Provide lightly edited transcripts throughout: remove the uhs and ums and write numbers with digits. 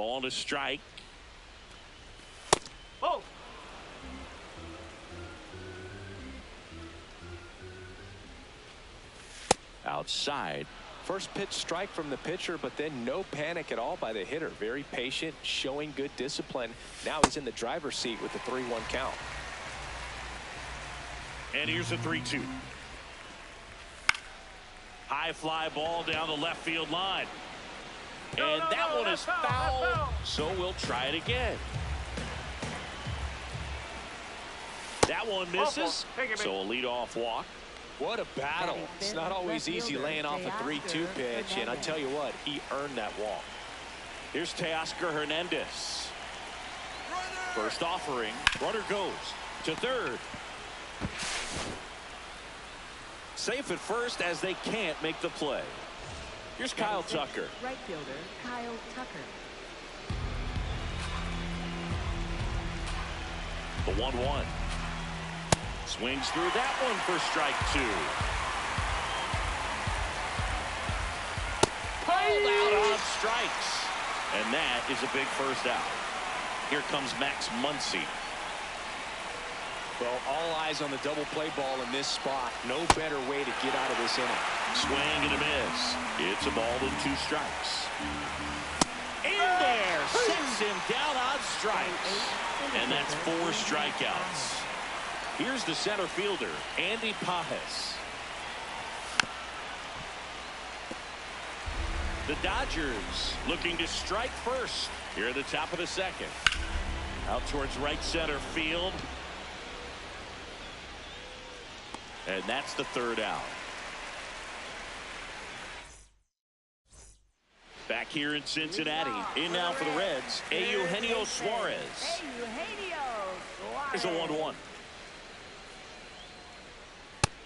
Ball to strike. Oh. Outside. First pitch strike from the pitcher, but then no panic at all by the hitter. Very patient, showing good discipline. Now he's in the driver's seat with the 3-1 count. And here's a 3-2. High fly ball down the left field line. And that one is foul, so we'll try it again. That one misses, so a leadoff walk. What a battle. It's not always easy laying off a 3-2 pitch, and I tell you what, he earned that walk. Here's Teoscar Hernandez. First offering. Runner goes to third. Safe at first as they can't make the play. Here's Kyle Tucker. Right fielder Kyle Tucker. The 1-1. Swings through that one for strike 2. Pulled out on strikes. And that is a big first out. Here comes Max Muncy. Well, all eyes on the double play ball in this spot. No better way to get out of this inning. Swing and a miss. It's a ball and 2 strikes. In there. Sets him down on strikes. And that's 4 strikeouts. Here's the center fielder, Andy Pages. The Dodgers looking to strike first here at the top of the second. Out towards right center field. And that's the 3rd out. Back here in Cincinnati. In now for the Reds, Eugenio Suarez. Here's a 1-1.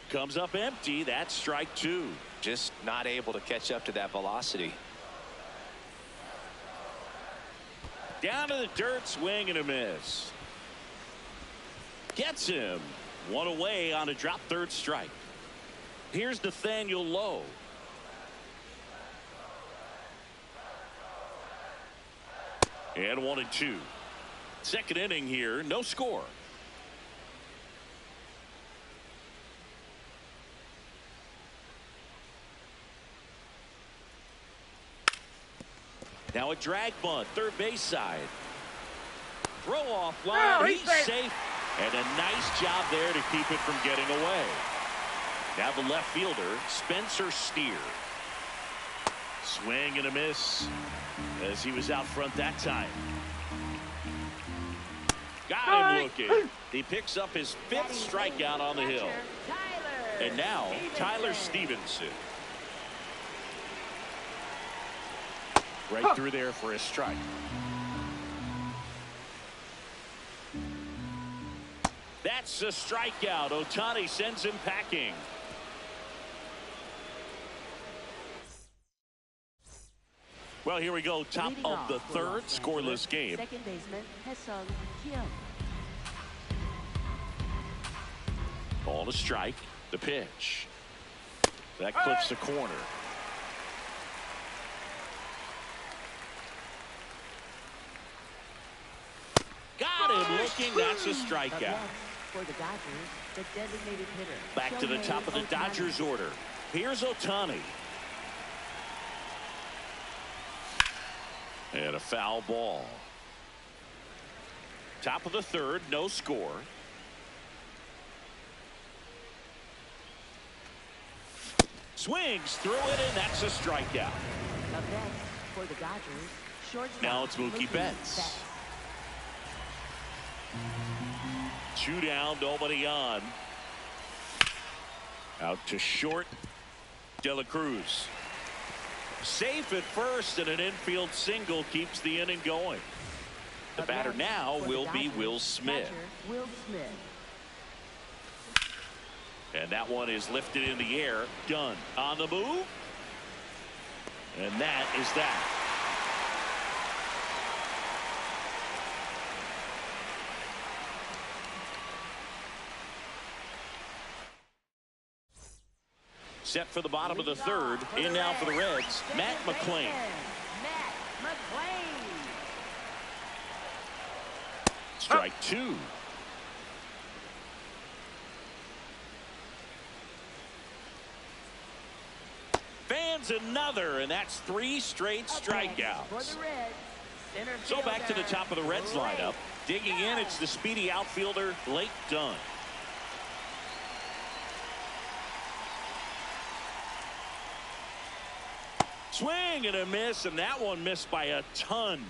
Comes up empty. That's strike 2. Just not able to catch up to that velocity. Down to the dirt, swing and a miss. Gets him. 1 away on a drop 3rd strike. Here's Nathaniel Lowe. And 1-2. Second inning here, no score. Now a drag bunt, third base side. Throw off line, he's safe. And a nice job there to keep it from getting away. Now the left fielder, Spencer Steer. Swing and a miss as he was out front that time. Got him looking. He picks up his 5th strikeout on the hill. And now Tyler Stevenson. Right through there for a strike. That's a strikeout. Ohtani sends him packing. Well, here we go. Top of the 3rd, scoreless game. Second baseman Ha-Seong Kim. Ball to strike. The pitch. That clips the corner. Got him looking. That's a strikeout. For the Dodgers, the designated hitter. Back to the top of the Dodgers order. Here's Ohtani. And a foul ball. Top of the 3rd, no score. Swings through it, and that's a strikeout. For the Dodgers, shortstop now it's Mookie Betts. 2 down, nobody on. Out to short. De La Cruz. Safe at first, and an infield single keeps the inning going. The batter now will be Will Smith. And that one is lifted in the air. Done. On the move. And that is that. Set for the bottom of the 3rd. In now for the Reds, Matt McLain. Strike two. Fans another, and that's 3 straight strikeouts. So back to the top of the Reds lineup. Digging in, it's the speedy outfielder, Blake Dunn. Swing and a miss, and that one missed by a ton.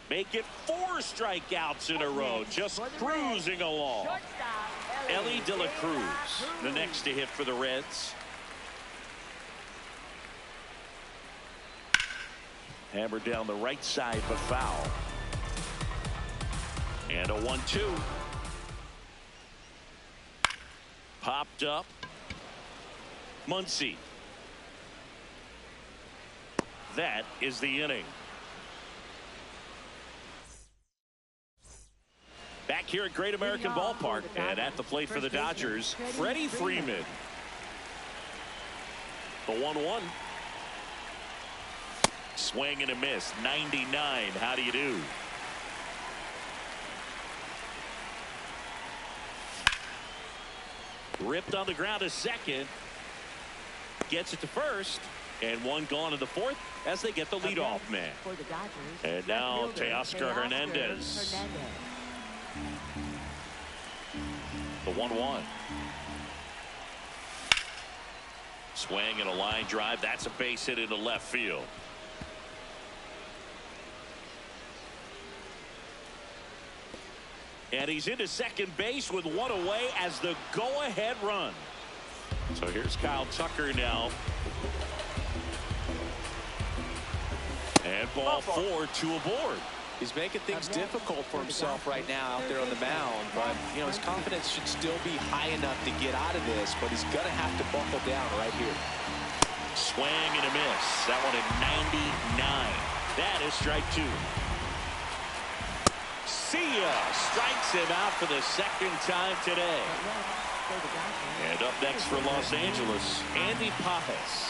Make it 4 strikeouts in a row, just cruising along. Elly De La Cruz, the next to hit for the Reds. Hammered down the right side, but foul. And a 1-2. Popped up. Muncy. That is the inning. Back here at Great American Ballpark, and at the plate for the Dodgers, Freddie Freeman. The 1-1. Swing and a miss. 99. How do you do? Ripped on the ground to second. Gets it to first. And one gone in the fourth as they get the leadoff man. And now Teoscar Hernandez. The 1-1. Swing and a line drive. That's a base hit into left field. And he's into second base with one away as the go-ahead run. So here's Kyle Tucker now. And ball 4, 2 aboard. He's making things difficult for himself right now out there on the mound, but you know his confidence should still be high enough to get out of this, but he's gonna have to buckle down right here. Swing and a miss. That one at 99. That is strike 2. See ya. Strikes him out for the second time today. And up next for Los Angeles, Andy Pages.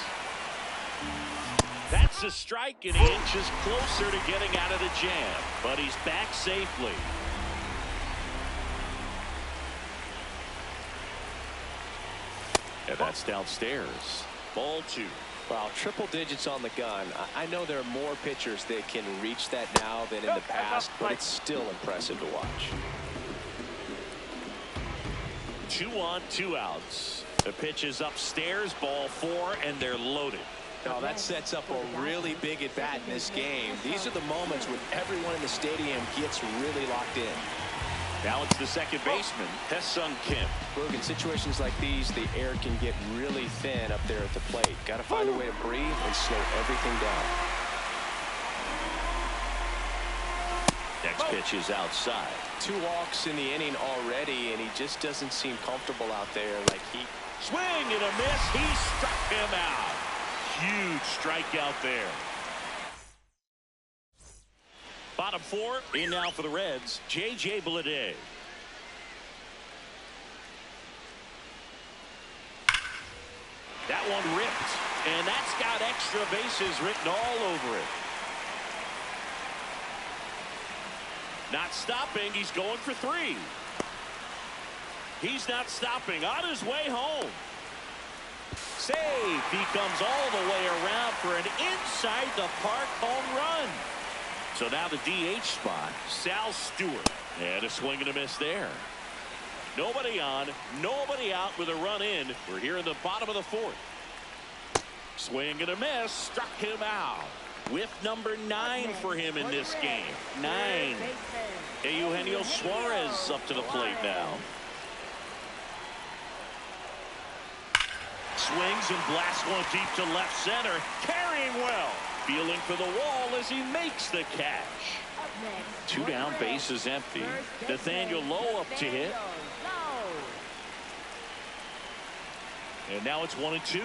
That's a strike, and he inches closer to getting out of the jam, but he's back safely. And that's downstairs. Ball 2. Wow, triple digits on the gun. I know there are more pitchers that can reach that now than in the past, but it's still impressive to watch. 2 on, 2 outs. The pitch is upstairs, ball 4, and they're loaded. Now that sets up a really big at bat in this game. These are the moments when everyone in the stadium gets really locked in. Now it's the second baseman, Tae-Sung Kim. Look, in situations like these, the air can get really thin up there at the plate. Got to find a way to breathe and slow everything down. Next pitch is outside. 2 walks in the inning already, and he just doesn't seem comfortable out there. Like he swing and a miss. He struck him out. Huge strikeout there. Bottom 4 in now for the Reds, J.J. Bleday. That one ripped, and that's got extra bases written all over it. Not stopping, he's going for 3. He's not stopping, on his way home. Save. He comes all the way around for an inside the park home run. So now the DH spot, Sal Stewart. And a swing and a miss there. Nobody on, nobody out with a run in. We're here in the bottom of the 4th. Swing and a miss, struck him out. Whip number 9 for him in this game. 9. Eugenio Suarez up to the plate now. Swings and blasts one deep to left center. Carrying well. Feeling for the wall as he makes the catch. 2 down, bases empty. Nathaniel Lowe up to hit. And now it's 1-2.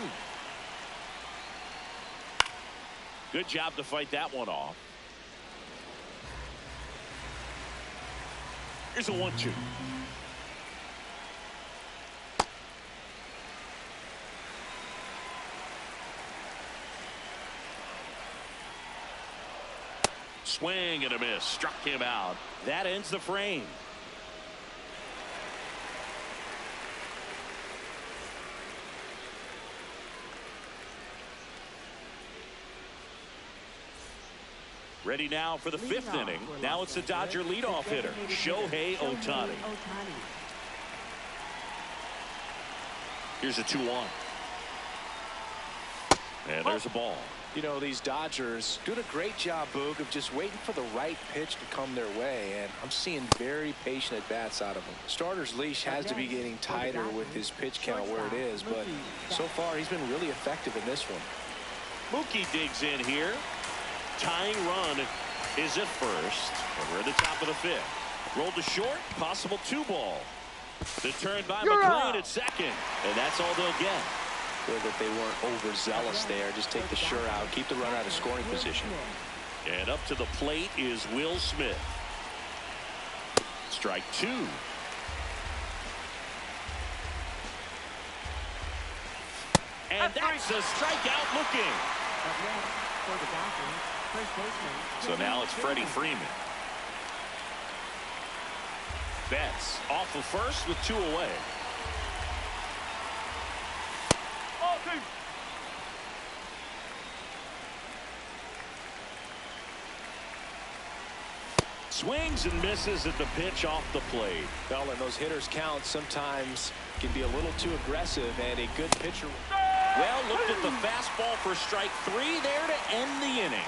Good job to fight that one off. Here's a 1-2. Swing and a miss. Struck him out. That ends the frame. Ready now for the fifth inning. Now it's the Dodger leadoff hitter, Shohei Ohtani. Here's a 2-1. And there's a ball. You know, these Dodgers doing a great job, Boog, of just waiting for the right pitch to come their way, and I'm seeing very patient at-bats out of them. Starter's leash has to be getting tighter with his pitch count where it is, but so far he's been really effective in this one. Mookie digs in here. Tying run is at first, and we're at the top of the fifth. Rolled to short, possible 2-ball. The turn by McLean at second, and that's all they'll get. Good that they weren't overzealous there. Just take the sure out, keep the run out of scoring position. And up to the plate is Will Smith. Strike 2. And that's a strikeout looking. So now it's Freddie Freeman. Betts off of first with 2 away. Swings and misses at the pitch off the plate. Well, and those hitters count sometimes can be a little too aggressive, and a good pitcher. Well, looked at the fastball for strike 3 there to end the inning.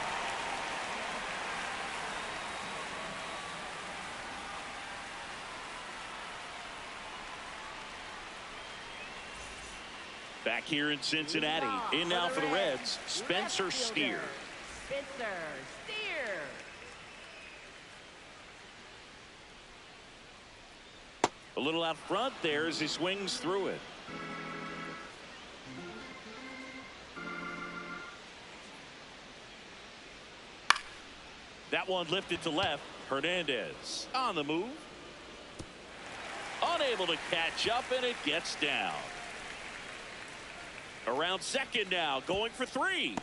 Back here in Cincinnati, in now for the Reds, Spencer Steer. A little out front there as he swings through it. That one lifted to left. Hernandez on the move. Unable to catch up, and it gets down. Around second now, going for 3.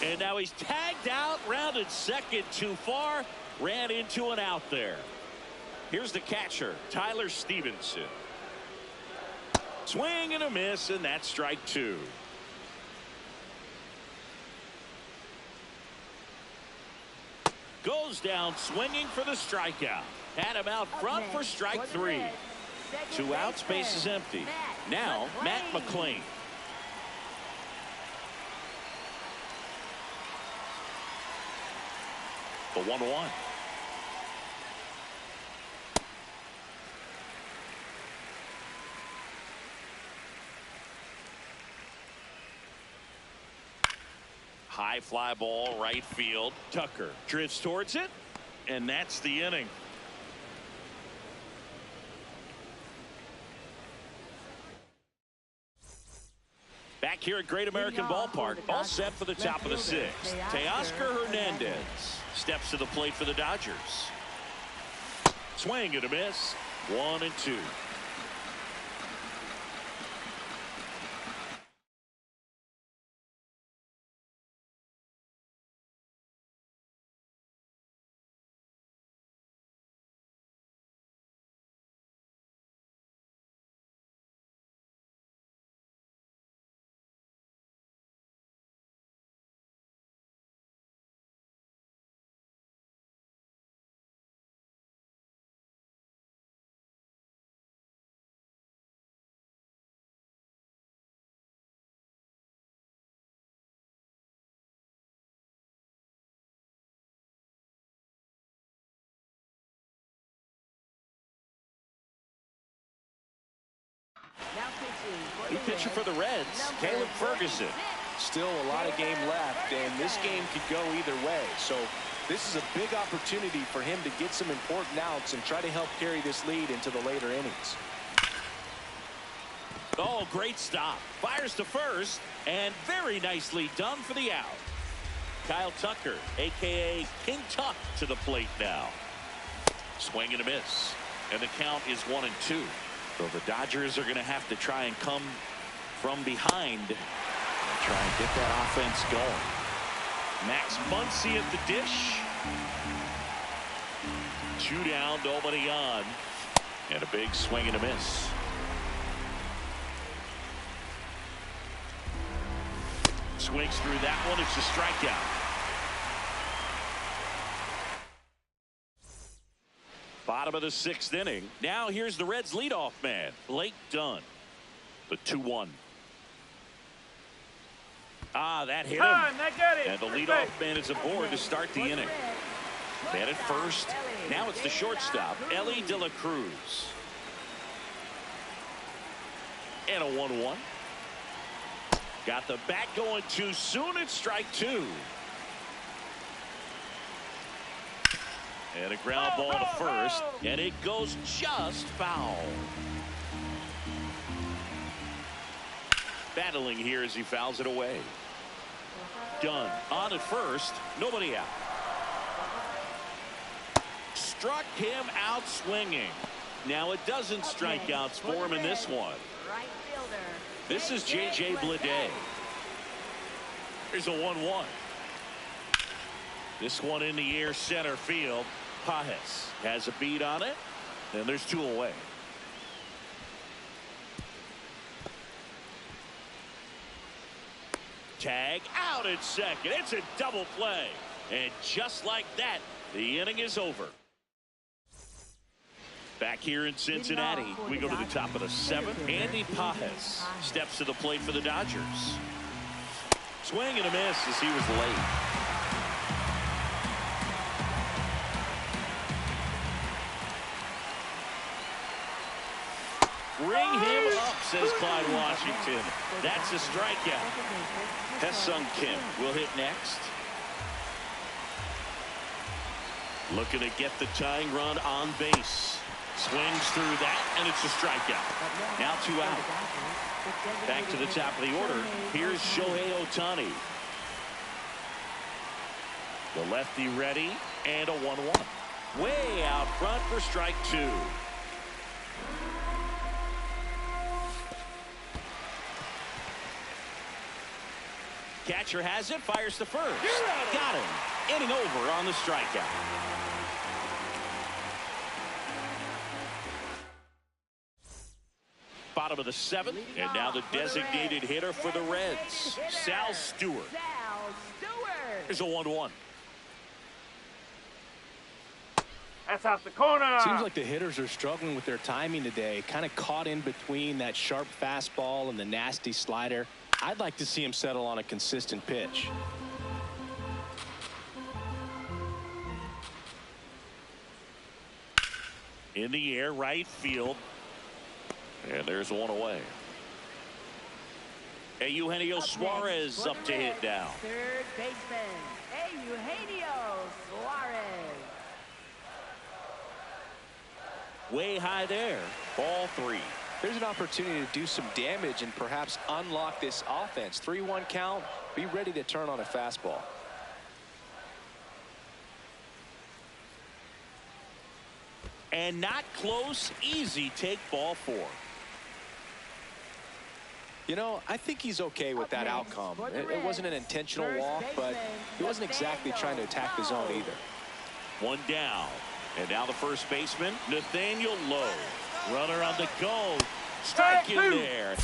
And now he's tagged out, rounded second too far, ran into an out there. Here's the catcher, Tyler Stevenson. Swing and a miss, and that's strike 2. Goes down swinging for the strikeout. Had him out front for strike 3. 2 outs, base is empty. Now, Matt McLean. The 1-1. High fly ball, right field. Tucker drifts towards it, and that's the inning. Back here at Great American Ballpark, all set for the top of the 6th. Teoscar Hernandez steps to the plate for the Dodgers. Swing and a miss. 1-2. New pitcher for the Reds, Caleb Ferguson. Still a lot of game left, and this game could go either way. So this is a big opportunity for him to get some important outs and try to help carry this lead into the later innings. Oh, great stop. Fires to first, and very nicely done for the out. Kyle Tucker, a.k.a. King Tuck, to the plate now. Swing and a miss, and the count is 1-2. So the Dodgers are going to have to try and come from behind and try and get that offense going. Max Muncy at the dish. 2 down, nobody on. And a big swing and a miss. Swings through that one. It's a strikeout. Bottom of the 6th inning. Now here's the Reds leadoff man, Blake Dunn. The 2-1. That hit him. And the leadoff man is aboard to start the inning. Man at first. Now it's the shortstop, Elly De La Cruz. And a 1-1. Got the bat going too soon. It's strike 2. And a ground ball to first. And it goes just foul. Battling here as he fouls it away. Dunn on at first. Nobody out. Struck him out swinging. Now a dozen strikeouts for him in this one. This is J.J. Bleday. Here's a 1-1. This one in the air center field. Pages has a beat on it. And there's 2 away. Tag out at second. It's a double play. And just like that, the inning is over. Back here in Cincinnati, we go to the top of the 7th. Andy Pages steps to the plate for the Dodgers. Swing and a miss as he was late. Ring him up, says Clyde Washington. That's a strikeout. Ha-Seong Kim will hit next. Looking to get the tying run on base. Swings through that, and it's a strikeout. Now 2 out. Back to the top of the order. Here's Shohei Ohtani. The lefty ready, and a 1-1. Way out front for strike 2. Catcher has it, fires to first. Got him. Inning over on the strikeout. Bottom of the 7th, and now the designated hitter for the Reds, Sal Stewart. Here's a 1-1. That's off the corner. Seems like the hitters are struggling with their timing today. Kind of caught in between that sharp fastball and the nasty slider. I'd like to see him settle on a consistent pitch. In the air, right field. And there's one away. Eugenio Suarez up to hit now. Third baseman, Eugenio Suarez. Way high there. Ball 3. There's an opportunity to do some damage and perhaps unlock this offense. 3-1 count. Be ready to turn on a fastball. And not close. Easy take, ball 4. You know, I think he's okay with that outcome. It wasn't an intentional walk, but he wasn't exactly trying to attack the zone either. 1 down. And now the first baseman, Nathaniel Lowe. Runner on the go. Strike in there.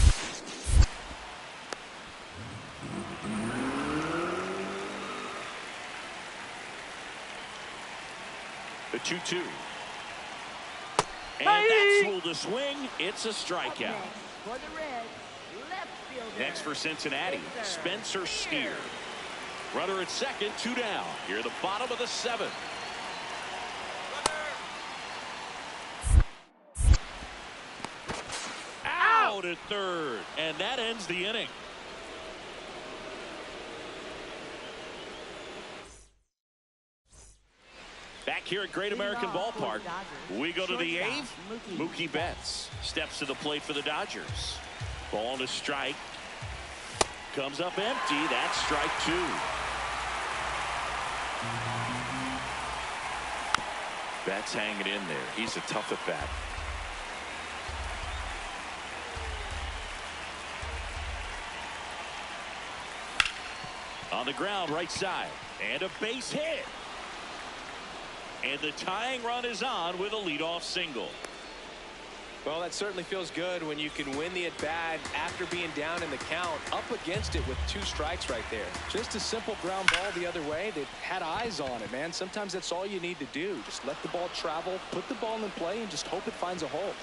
The 2-2. And that's ruled a swing. It's a strikeout. For the Reds, left fielder. Next for Cincinnati, Spencer Steer. Runner at second, 2 down. Here at the bottom of the 7th. Out at third, and that ends the inning. Back here at Great American Ballpark, we go to the 8th. Mookie Betts steps to the plate for the Dodgers. Ball to strike. Comes up empty. That's strike 2. Betts hanging in there. He's a tough at bat. On the ground, right side. And a base hit. And the tying run is on with a leadoff single. Well, that certainly feels good when you can win the at-bat after being down in the count, up against it with 2 strikes right there. Just a simple ground ball the other way. They had eyes on it, man. Sometimes that's all you need to do. Just let the ball travel, put the ball in play, and just hope it finds a hole.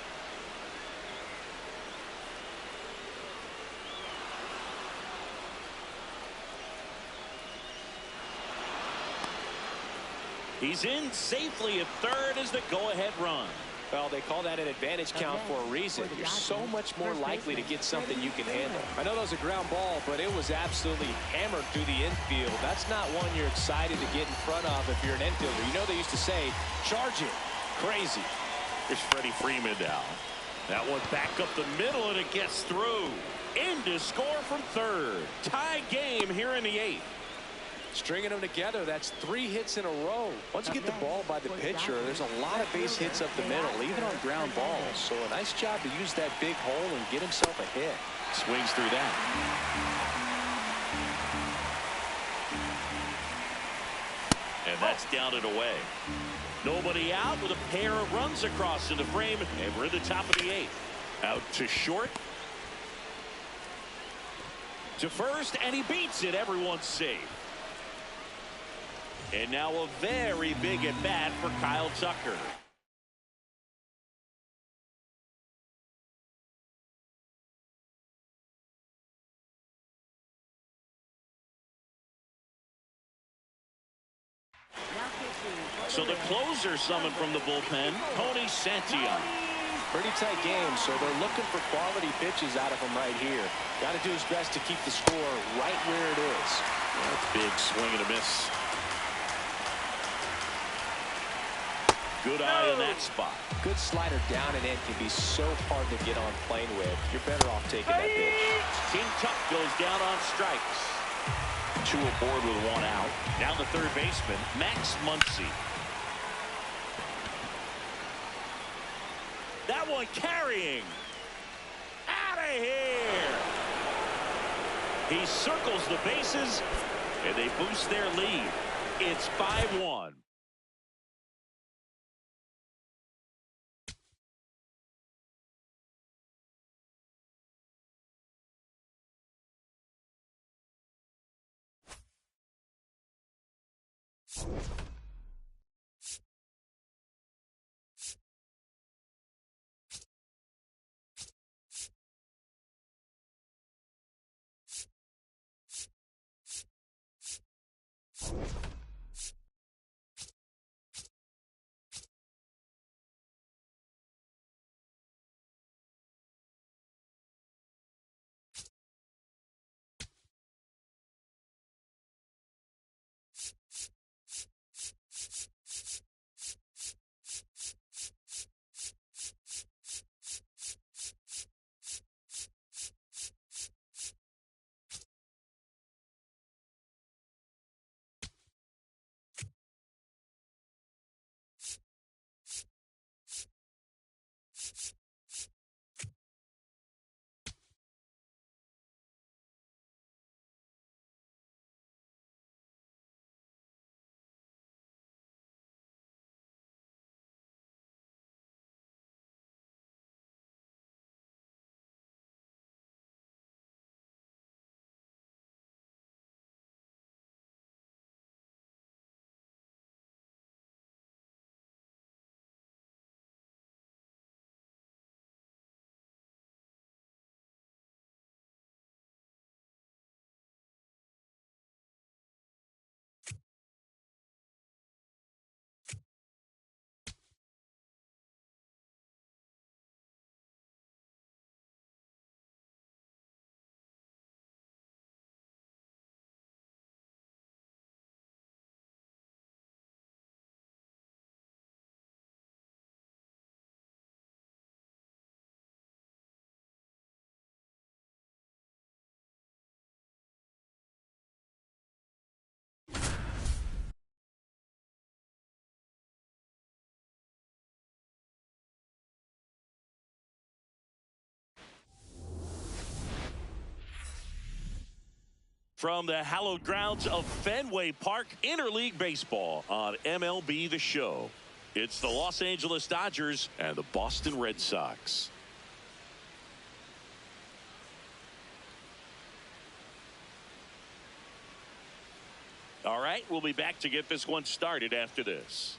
He's in safely at third as the go-ahead run. Well, they call that an advantage count for a reason. You're so much more likely to get something you can handle. I know that was a ground ball, but it was absolutely hammered through the infield. That's not one you're excited to get in front of if you're an infielder. You know they used to say, charge it. Crazy. Here's Freddie Freeman now. That one back up the middle, and it gets through. In to score from third. Tie game here in the 8th. Stringing them together, that's 3 hits in a row. Once you get the ball by the pitcher, there's a lot of base hits up the middle, even on ground balls. So a nice job to use that big hole and get himself a hit. Swings through that. And that's down and away. Nobody out with a pair of runs across in the frame, and we're in the top of the 8th. Out to short. To first, and he beats it. Everyone's safe. And now a very big at bat for Kyle Tucker. So the closer summoned from the bullpen, Tony Santillan. Pretty tight game, so they're looking for quality pitches out of him right here. Got to do his best to keep the score right where it is. That's big swing and a miss. Good eye in that spot. Good slider down and in can be so hard to get on plane with. You're better off taking that pitch. King Tuck goes down on strikes. 2 aboard with 1 out. Now the third baseman, Max Muncy. That one carrying. Out of here. He circles the bases, and they boost their lead. It's 5-1. From the hallowed grounds of Fenway Park, interleague baseball on MLB The Show. It's the Los Angeles Dodgers and the Boston Red Sox. All right, we'll be back to get this one started after this.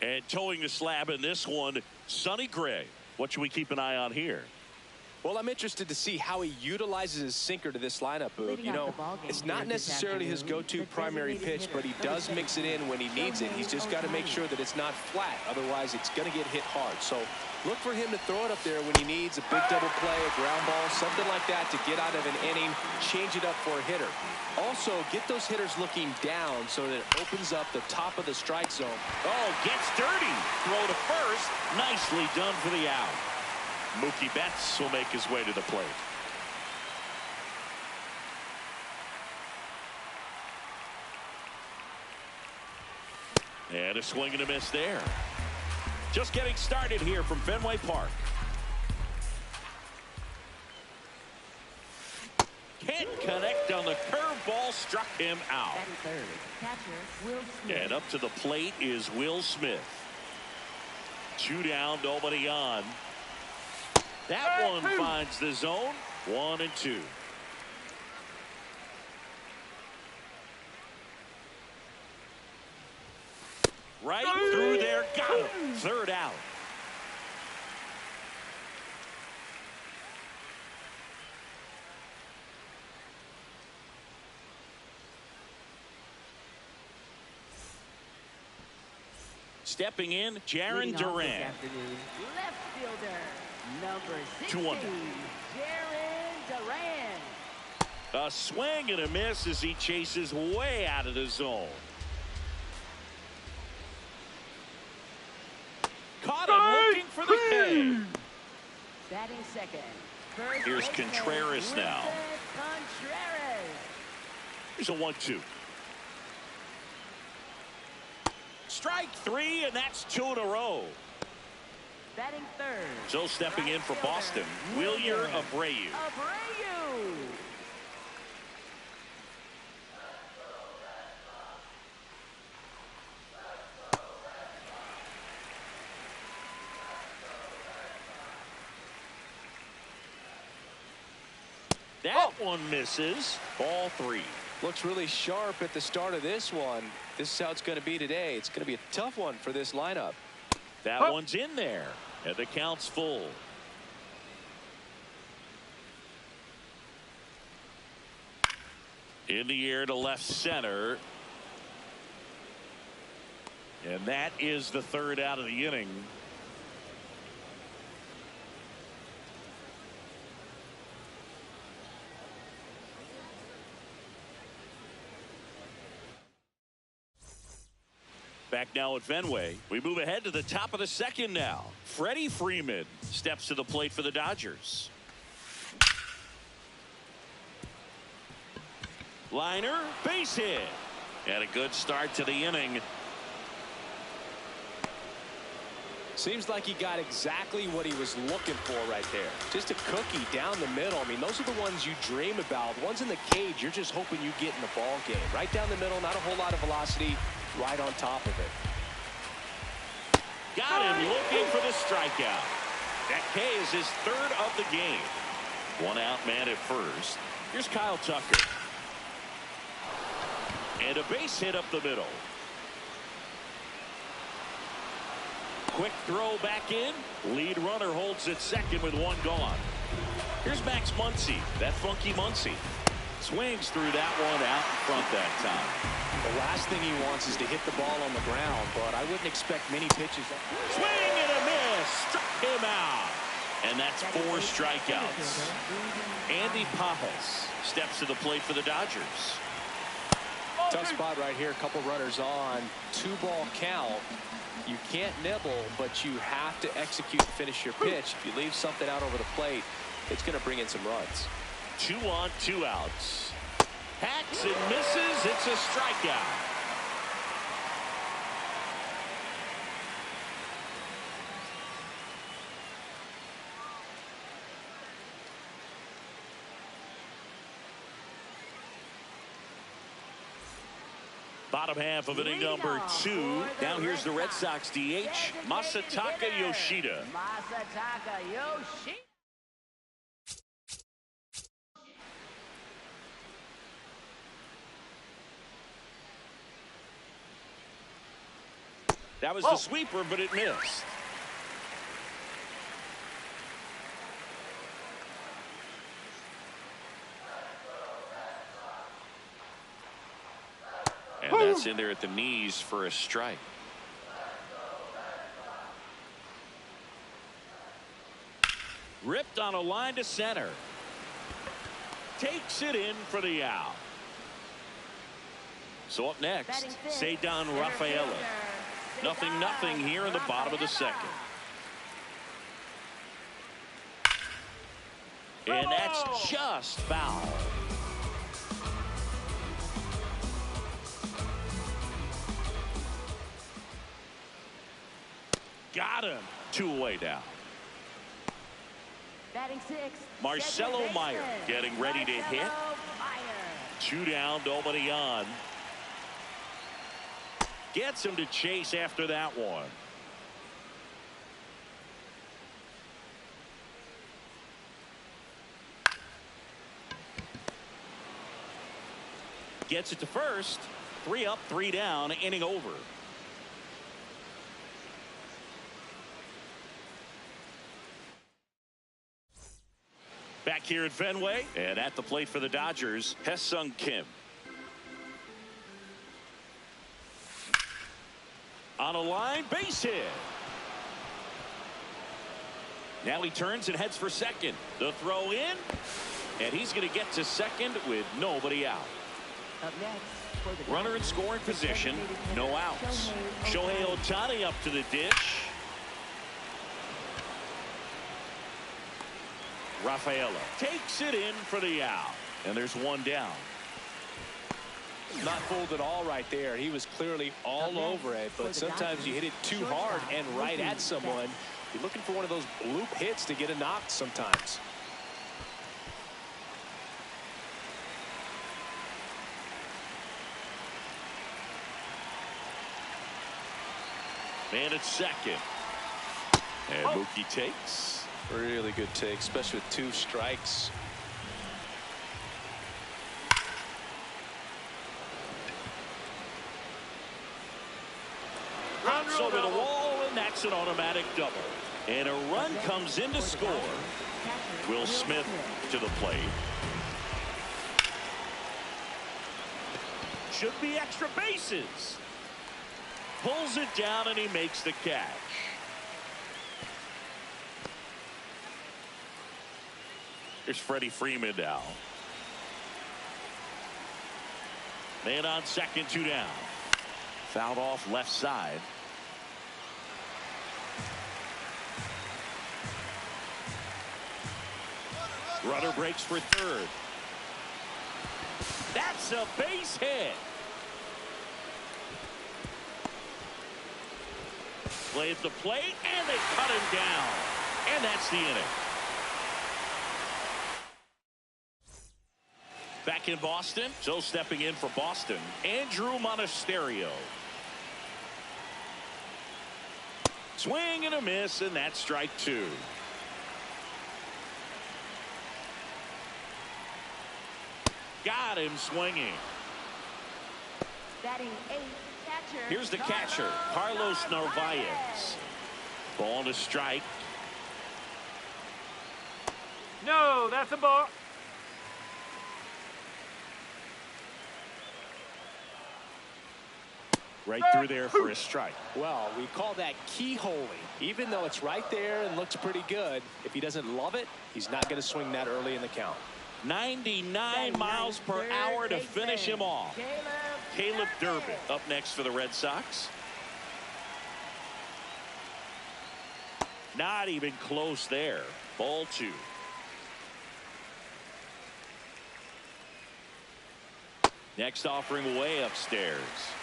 And towing the slab in this one, Sonny Gray. What should we keep an eye on here? Well, I'm interested to see how he utilizes his sinker to this lineup, Boog. You know, it's not necessarily his go-to primary pitch, but he does mix it in when he needs it. He's just got to make sure that it's not flat. Otherwise, it's going to get hit hard. So look for him to throw it up there when he needs a big double play, a ground ball, something like that to get out of an inning, change it up for a hitter. Also, get those hitters looking down so that it opens up the top of the strike zone. Oh, gets dirty. Throw to first. Nicely done for the out. Mookie Betts will make his way to the plate. And a swing and a miss there. Just getting started here from Fenway Park. Can't connect on the curveball, struck him out. And up to the plate is Will Smith. 2 down, nobody on. That one finds the zone. 1-2. Right through there, got him. 3rd out. Stepping in, Jarren Duran. Left fielder, number 60, 2-1. Jarren Duran. A swing and a miss as he chases way out of the zone. Caught him looking for the K. Batting second. Here's Contreras now. Contreras. Here's a 1-2. Strike 3, and that's 2 in a row. Batting third. So stepping in for Boston, Wilyer Abreu. Abreu. That one misses. Ball 3. Looks really sharp at the start of this one. This is how it's going to be today. It's going to be a tough one for this lineup. That one's in there, and the count's full. In the air to left center. And that is the 3rd out of the inning. Back now at Fenway. We move ahead to the top of the 2nd now. Freddie Freeman steps to the plate for the Dodgers. Liner, base hit. And a good start to the inning. Seems like he got exactly what he was looking for right there. Just a cookie down the middle. I mean, those are the ones you dream about. Ones in the cage, you're just hoping you get in the ball game. Right down the middle, not a whole lot of velocity. Right on top of it. Got him looking for the strikeout. That K is his 3rd of the game. 1 out man at first. Here's Kyle Tucker. And a base hit up the middle. Quick throw back in. Lead runner holds at second with 1 gone. Here's Max Muncy. That funky Muncy. Swings through that one out in front that time. The last thing he wants is to hit the ball on the ground, but I wouldn't expect many pitches. Swing and a miss. Struck him out. And that's 4 strikeouts. Andy Pajas steps to the plate for the Dodgers. Tough spot right here. A couple runners on. 2-ball count. You can't nibble, but you have to execute and finish your pitch. If you leave something out over the plate, it's going to bring in some runs. 2 on, 2 outs. Hacks and misses. It's a strikeout. Bottom half of inning number 2. Now here's the Red Sox DH, Masataka Yoshida. Masataka Yoshida. That was the sweeper, but it missed. And that's in there at the knees for a strike. Ripped on a line to center. Takes it in for the out. So up next, Ceddanne Rafaela. 0-0 here in the bottom of the second. And that's just foul. Got him. 2 away now. Batting 6. Marcelo Meyer getting ready to hit. 2 down, nobody on. Gets him to chase after that one. Gets it to first. 3 up, 3 down, inning over. Back here at Fenway, and at the plate for the Dodgers, Ha-Seong Kim. On a line, base hit. Now he turns and heads for second. The throw in, and he's going to get to second with nobody out. Up next for the Runner in scoring position, no outs. Shohei Ohtani up to the dish. Rafaela takes it in for the out, and there's 1 down. Not fooled at all right there. He was clearly all over it, but sometimes you hit it too hard and right at someone. You're looking for one of those bloop hits to get a knock sometimes. Man at second. And Mookie takes. Really good take, especially with 2 strikes. Runs over the wall, and that's an automatic double. And a run comes in to score. Will Smith to the plate. Should be extra bases. Pulls it down, and he makes the catch. Here's Freddie Freeman now. Man on second, 2 down. Fouled off left side. Runner breaks for third. That's a base hit. Play at the plate, and they cut him down. And that's the inning. Back in Boston, so stepping in for Boston, Andrew Monasterio. Swing and a miss, and that's strike 2. Got him swinging. Batting 8, catcher. Here's the catcher, Carlos Narvaez. Ball to strike. No, that's a ball. Right through there for a strike. Well, we call that keyholing. Even though it's right there and looks pretty good, if he doesn't love it, he's not going to swing that early in the count. 99 miles per hour to finish him off. Caleb Durbin up next for the Red Sox. Not even close there. Ball 2. Next offering way upstairs.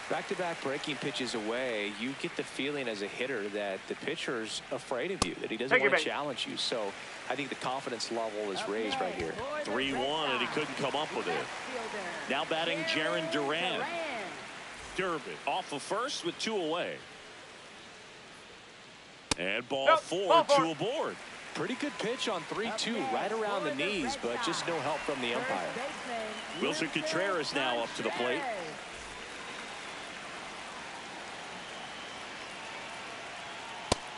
Back-to-back breaking pitches away, you get the feeling as a hitter that the pitcher's afraid of you, that he doesn't want to challenge you. So I think the confidence level is raised right here. 3-1, and he couldn't come up with it. Now batting Jarren Duran. Durbin off of first with 2 away. And ball Nope, 4, ball 4. 2 aboard. Pretty good pitch on 3-2, right around the knees, but just no help from the umpire. Wilson Contreras now up to the plate.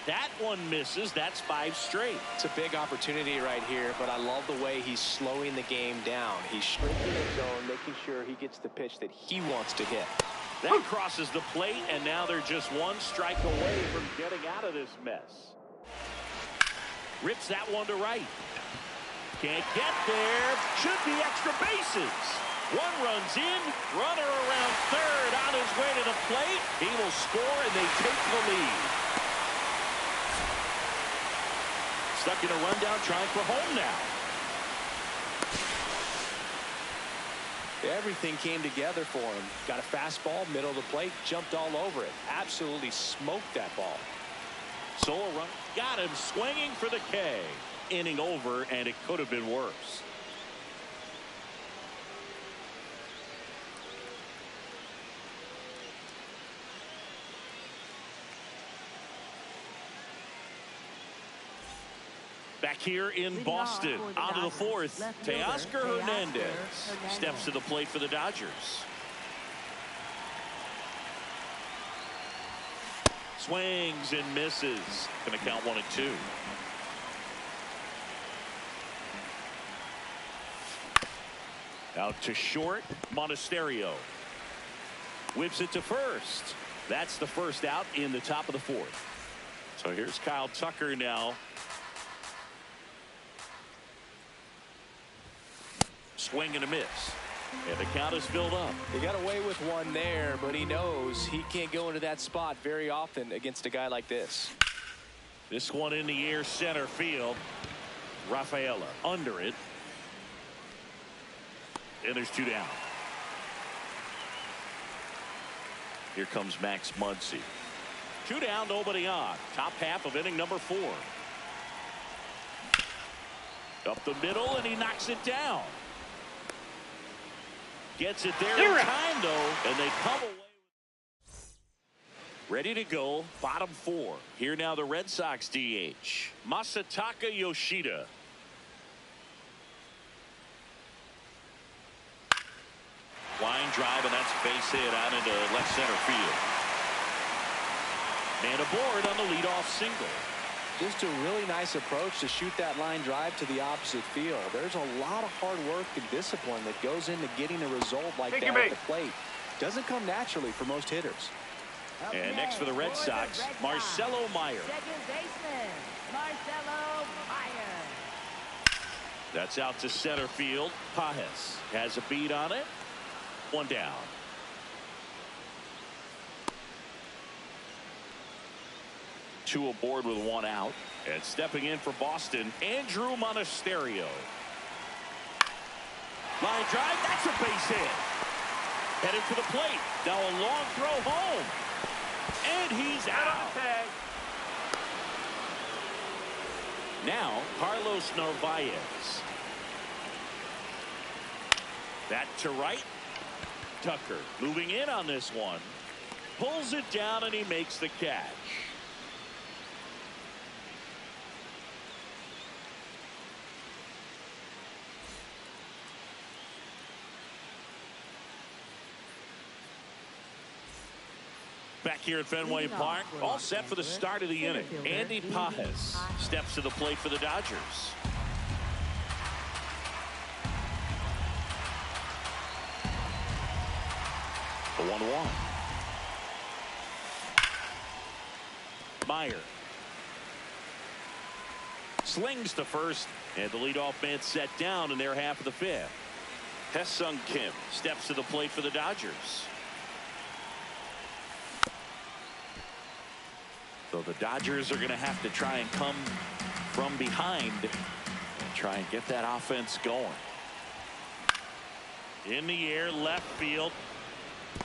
That one misses. That's 5 straight. It's a big opportunity right here, but I love the way he's slowing the game down. He's shrinking his zone, making sure he gets the pitch that he wants to hit. That crosses the plate, and now they're just 1 strike away from getting out of this mess. Rips that one to right. Can't get there. Should be extra bases. 1 runs in. Runner around third on his way to the plate. He will score, and they take the lead. Stuck in a rundown, trying for home now. Everything came together for him. Got a fastball, middle of the plate, jumped all over it. Absolutely smoked that ball. Solo run. Got him swinging for the K. Inning over, and it could have been worse. Back here in Boston, out of the 4th, Teoscar Hernandez steps to the plate for the Dodgers. Swings and misses. Going to count 1 and 2. Out to short, Monasterio. Whips it to first. That's the first out in the top of the 4th. So here's Kyle Tucker now. Swing and a miss. And the count is filled up. He got away with one there, but he knows he can't go into that spot very often against a guy like this. This one in the air, center field. Rafaela under it. And there's 2 down. Here comes Max Muncy. 2 down, nobody on. Top half of inning number 4. Up the middle, and he knocks it down. Gets it there in time, though, and they come away. Ready to go, bottom 4. Here now the Red Sox DH, Masataka Yoshida. Line drive, and that's a base hit out into left center field. Man aboard on the leadoff single. Just a really nice approach to shoot that line drive to the opposite field. There's a lot of hard work and discipline that goes into getting a result like that at the plate. Doesn't come naturally for most hitters. And next for the Red Sox, Marcelo Meyer. Second baseman, Marcelo Meyer. That's out to center field. Pajes has a beat on it. 1 down. Two aboard with 1 out. And stepping in for Boston, Andrew Monasterio. Line drive, that's a base hit. Headed for the plate. Now a long throw home. And he's out. Now Carlos Narvaez. That to right. Tucker moving in on this one. Pulls it down, and he makes the catch. Back here at Fenway Park, all set for the start of the inning. Andy Pajes steps to the plate for the Dodgers. The 1-1. Meyer slings to first, and the leadoff man set down in their half of the 5th. Hesung Kim steps to the plate for the Dodgers. So the Dodgers are going to have to try and come from behind and try and get that offense going. In the air, left field,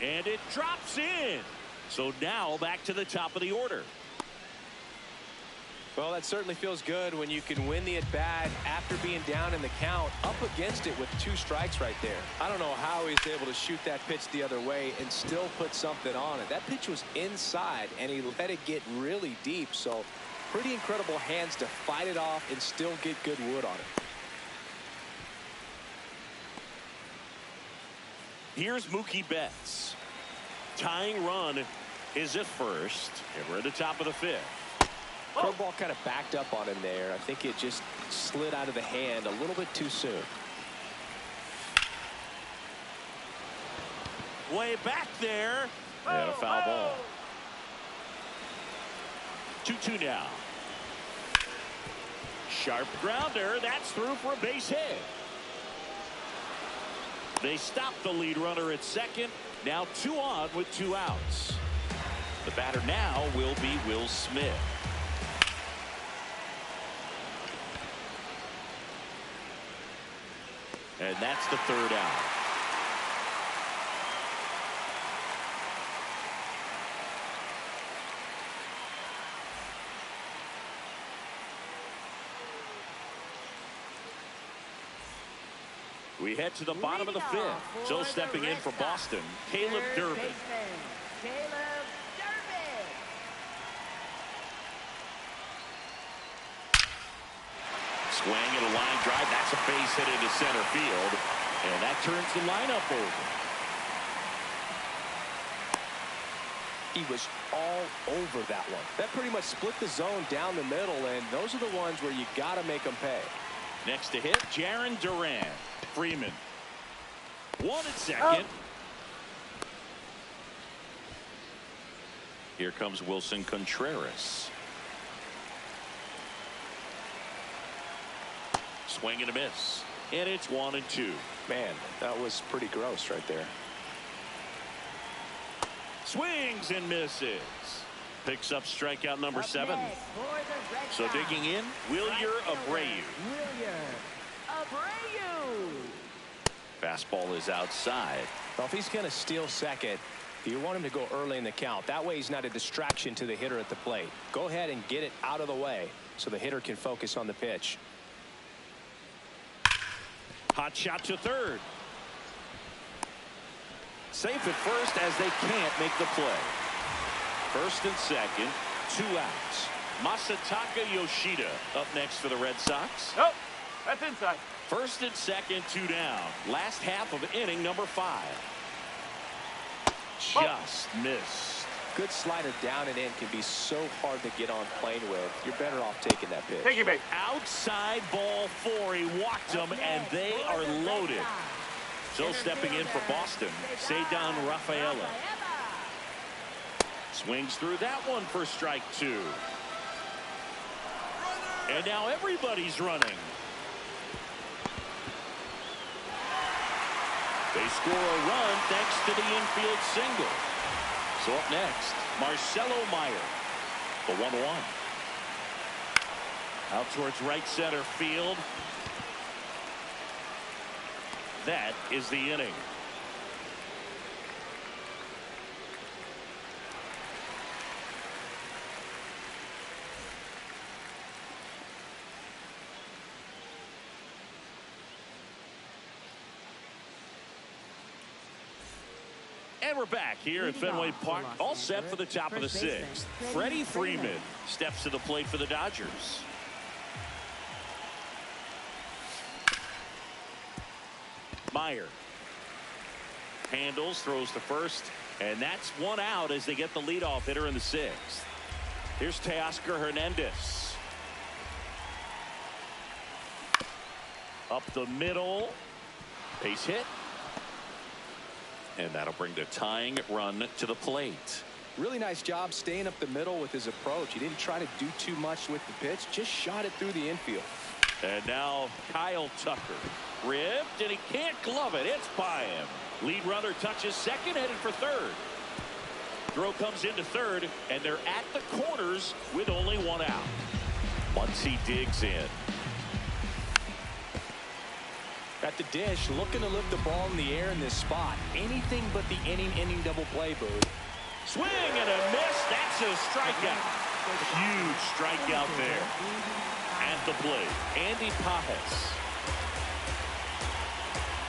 and it drops in. So now back to the top of the order. Well, that certainly feels good when you can win the at-bat after being down in the count, up against it with 2 strikes right there. I don't know how he's able to shoot that pitch the other way and still put something on it. That pitch was inside, and he let it get really deep, so pretty incredible hands to fight it off and still get good wood on it. Here's Mookie Betts. Tying run is at first, and we're at the top of the 5th. Curveball kind of backed up on him there. I think it just slid out of the hand a little bit too soon. Way back there. And a foul ball. 2-2 now. Sharp grounder. That's through for a base hit. They stop the lead runner at second. Now 2 on with 2 outs. The batter now will be Will Smith. And that's the 3rd out. We head to the bottom of the 5th. So stepping in for Boston, Caleb Durbin. Caleb Durbin. Swing and a line drive. That's a base hit into center field. And that turns the lineup over. He was all over that one. That pretty much split the zone down the middle, and those are the ones where you got to make them pay. Next to hit, Jarren Duran. Freeman. 1 at second. Here comes Wilson Contreras. Swing and a miss. And it's 1-2. Man, that was pretty gross right there. Swings and misses. Picks up strikeout number 7. So digging in, Wilyer Abreu. Fastball is outside. Well, if he's going to steal second, you want him to go early in the count. That way he's not a distraction to the hitter at the plate. Go ahead and get it out of the way so the hitter can focus on the pitch. Hot shot to 3rd. Safe at first as they can't make the play. 1st and 2nd, 2 outs. Masataka Yoshida up next for the Red Sox. Nope, that's inside. 1st and 2nd, 2 down. Last half of inning number 5. Just missed. Good slider down and in can be so hard to get on plane with. You're better off taking that pitch. Take it, babe. Outside ball 4. He walked them, and they are loaded. So stepping in for Boston, Ceddanne Rafaela. Swings through that one for strike 2. And now everybody's running. They score a run thanks to the infield single. So up next, Marcelo Meyer. The 1-1. Out towards right center field. That is the inning. And we're back here at Fenway Park, all set for the top of the 6th. Freddie Freeman steps to the plate for the Dodgers. Meyer handles, throws to first, and that's 1 out as they get the leadoff hitter in the 6th. Here's Teoscar Hernandez. Up the middle. Base hit. And that'll bring the tying run to the plate. Really nice job staying up the middle with his approach. He didn't try to do too much with the pitch, just shot it through the infield. And now Kyle Tucker. Ripped, and he can't glove it. It's by him. Lead runner touches second, headed for 3rd. Throw comes into 3rd, and they're at the corners with only 1 out. Once he digs in. At the dish, looking to lift the ball in the air in this spot. Anything but the inning double play, Boo. Swing and a miss. That's a strikeout. Huge strikeout there. At the plate, Andy Pages.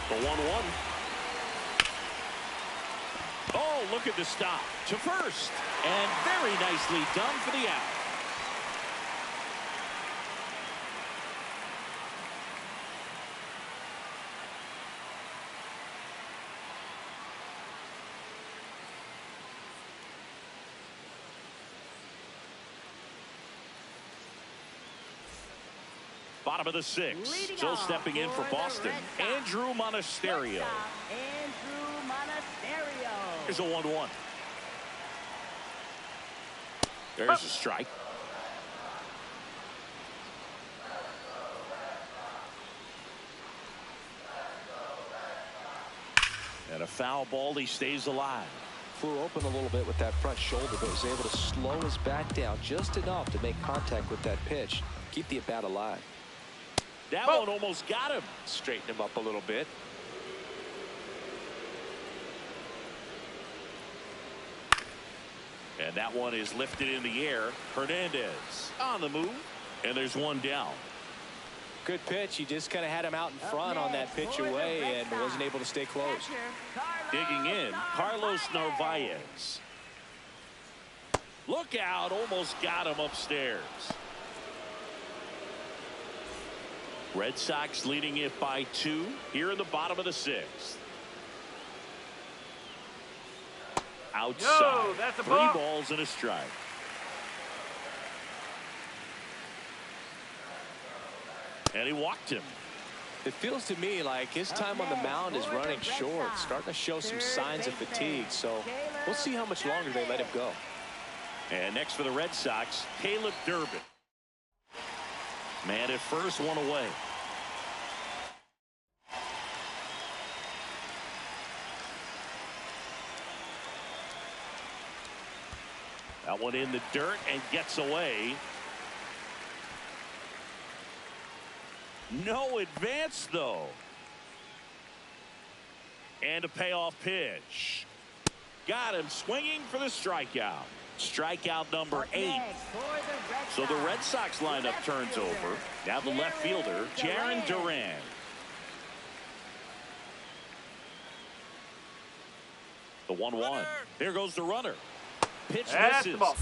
The 1-1. Oh, look at the stop to first. And very nicely done for the out. Bottom of the sixth. Still stepping in for Boston, Andrew Monasterio. Here's a 1-1. There's a strike. And a foul ball. He stays alive. Flew open a little bit with that front shoulder, but was able to slow his back down just enough to make contact with that pitch. Keep the at-bat alive. That one almost got him. Straighten him up a little bit. And that one is lifted in the air. Hernandez on the move. And there's one down. Good pitch. He just kind of had him out in front on that pitch away and wasn't able to stay close. Digging in, Carlos Narvaez. Look out. Almost got him upstairs. Red Sox leading it by 2 here in the bottom of the 6th. Outside. No, that's a 3 ball. balls and a strike. And he walked him. It feels to me like his time on the mound is running short, starting to show some signs of fatigue. So we'll see how much longer they let him go. And next for the Red Sox, Caleb Durbin. Man at first, one away. That one in the dirt and gets away. No advance, though. And a payoff pitch. Got him swinging for the strikeout. Strikeout number 8. So the Red Sox lineup turns over. Now the left fielder, Jarren Duran. The 1-1. There goes the runner. Pitch That's misses. the ball.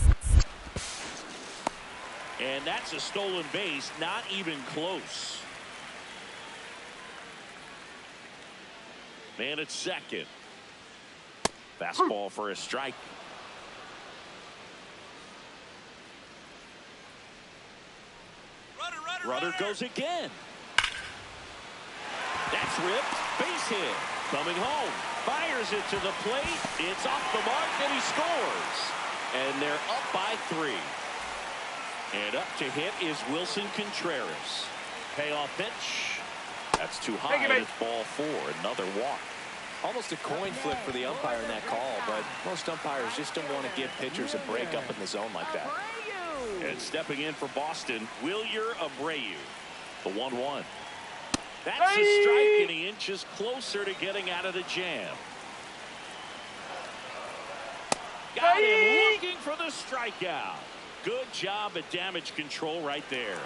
And that's a stolen base, not even close. Man at second. Fastball for a strike. Runner goes again. That's ripped. Base hit. Coming home. Fires it to the plate. It's off the mark and he scores. And they're up by 3. And up to hit is Wilson Contreras. Payoff pitch. That's too high. And it's ball 4. Another walk. Almost a coin flip for the umpire in that call, but most umpires just don't want to give pitchers a break up in the zone like that. And stepping in for Boston, Wilyer Abreu. The 1-1. That's a strike, and he inches closer to getting out of the jam. Got him looking for the strikeout. Good job at damage control right there.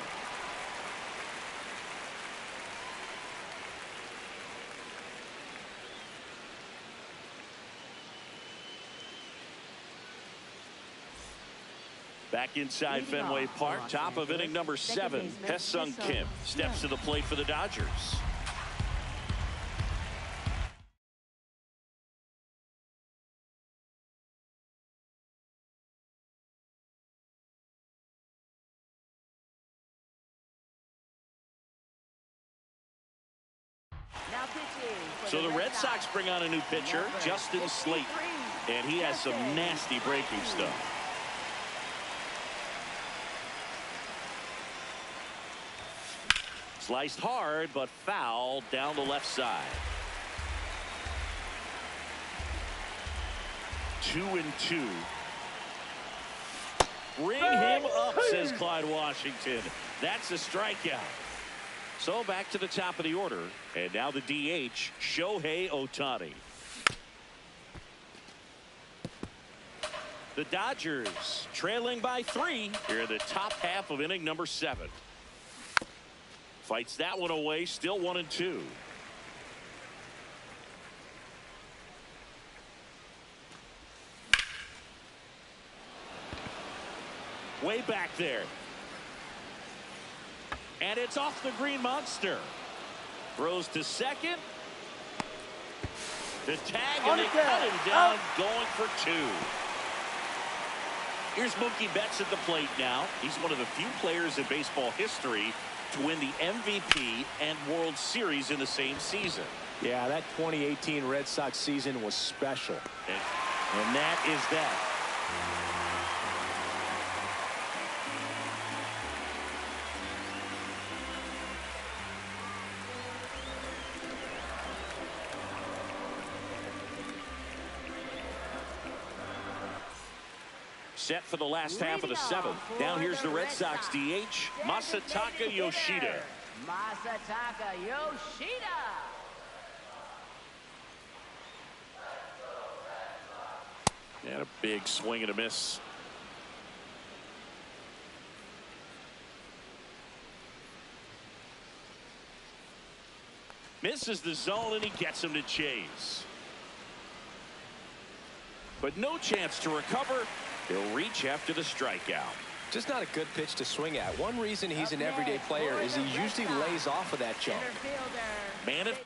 Back inside Fenway Park, top of inning number 7, Hesung Kim steps to the plate for the Dodgers. So the Red Sox bring on a new pitcher, Justin Slayton, and he has some nasty breaking stuff. Sliced hard, but foul down the left side. 2-2. Bring him up, says Clyde Washington. That's a strikeout. So back to the top of the order. And now the DH, Shohei Ohtani. The Dodgers trailing by 3 here in the top half of inning number 7. Fights that one away, still 1-2. Way back there. And it's off the Green Monster. Throws to second. The tag, and they cut him down, going for 2. Here's Mookie Betts at the plate now. He's one of the few players in baseball history to win the MVP and World Series in the same season. Yeah, that 2018 Red Sox season was special. And that is that. Set for the last half of the 7th. Now here's the Red Sox DH, Masataka Yoshida. Masataka Yoshida. And a big swing and a miss. Misses the zone, and he gets him to chase. But no chance to recover. He'll reach after the strikeout. Just not a good pitch to swing at. One reason he's an everyday player is he usually lays off of that jump. Man it.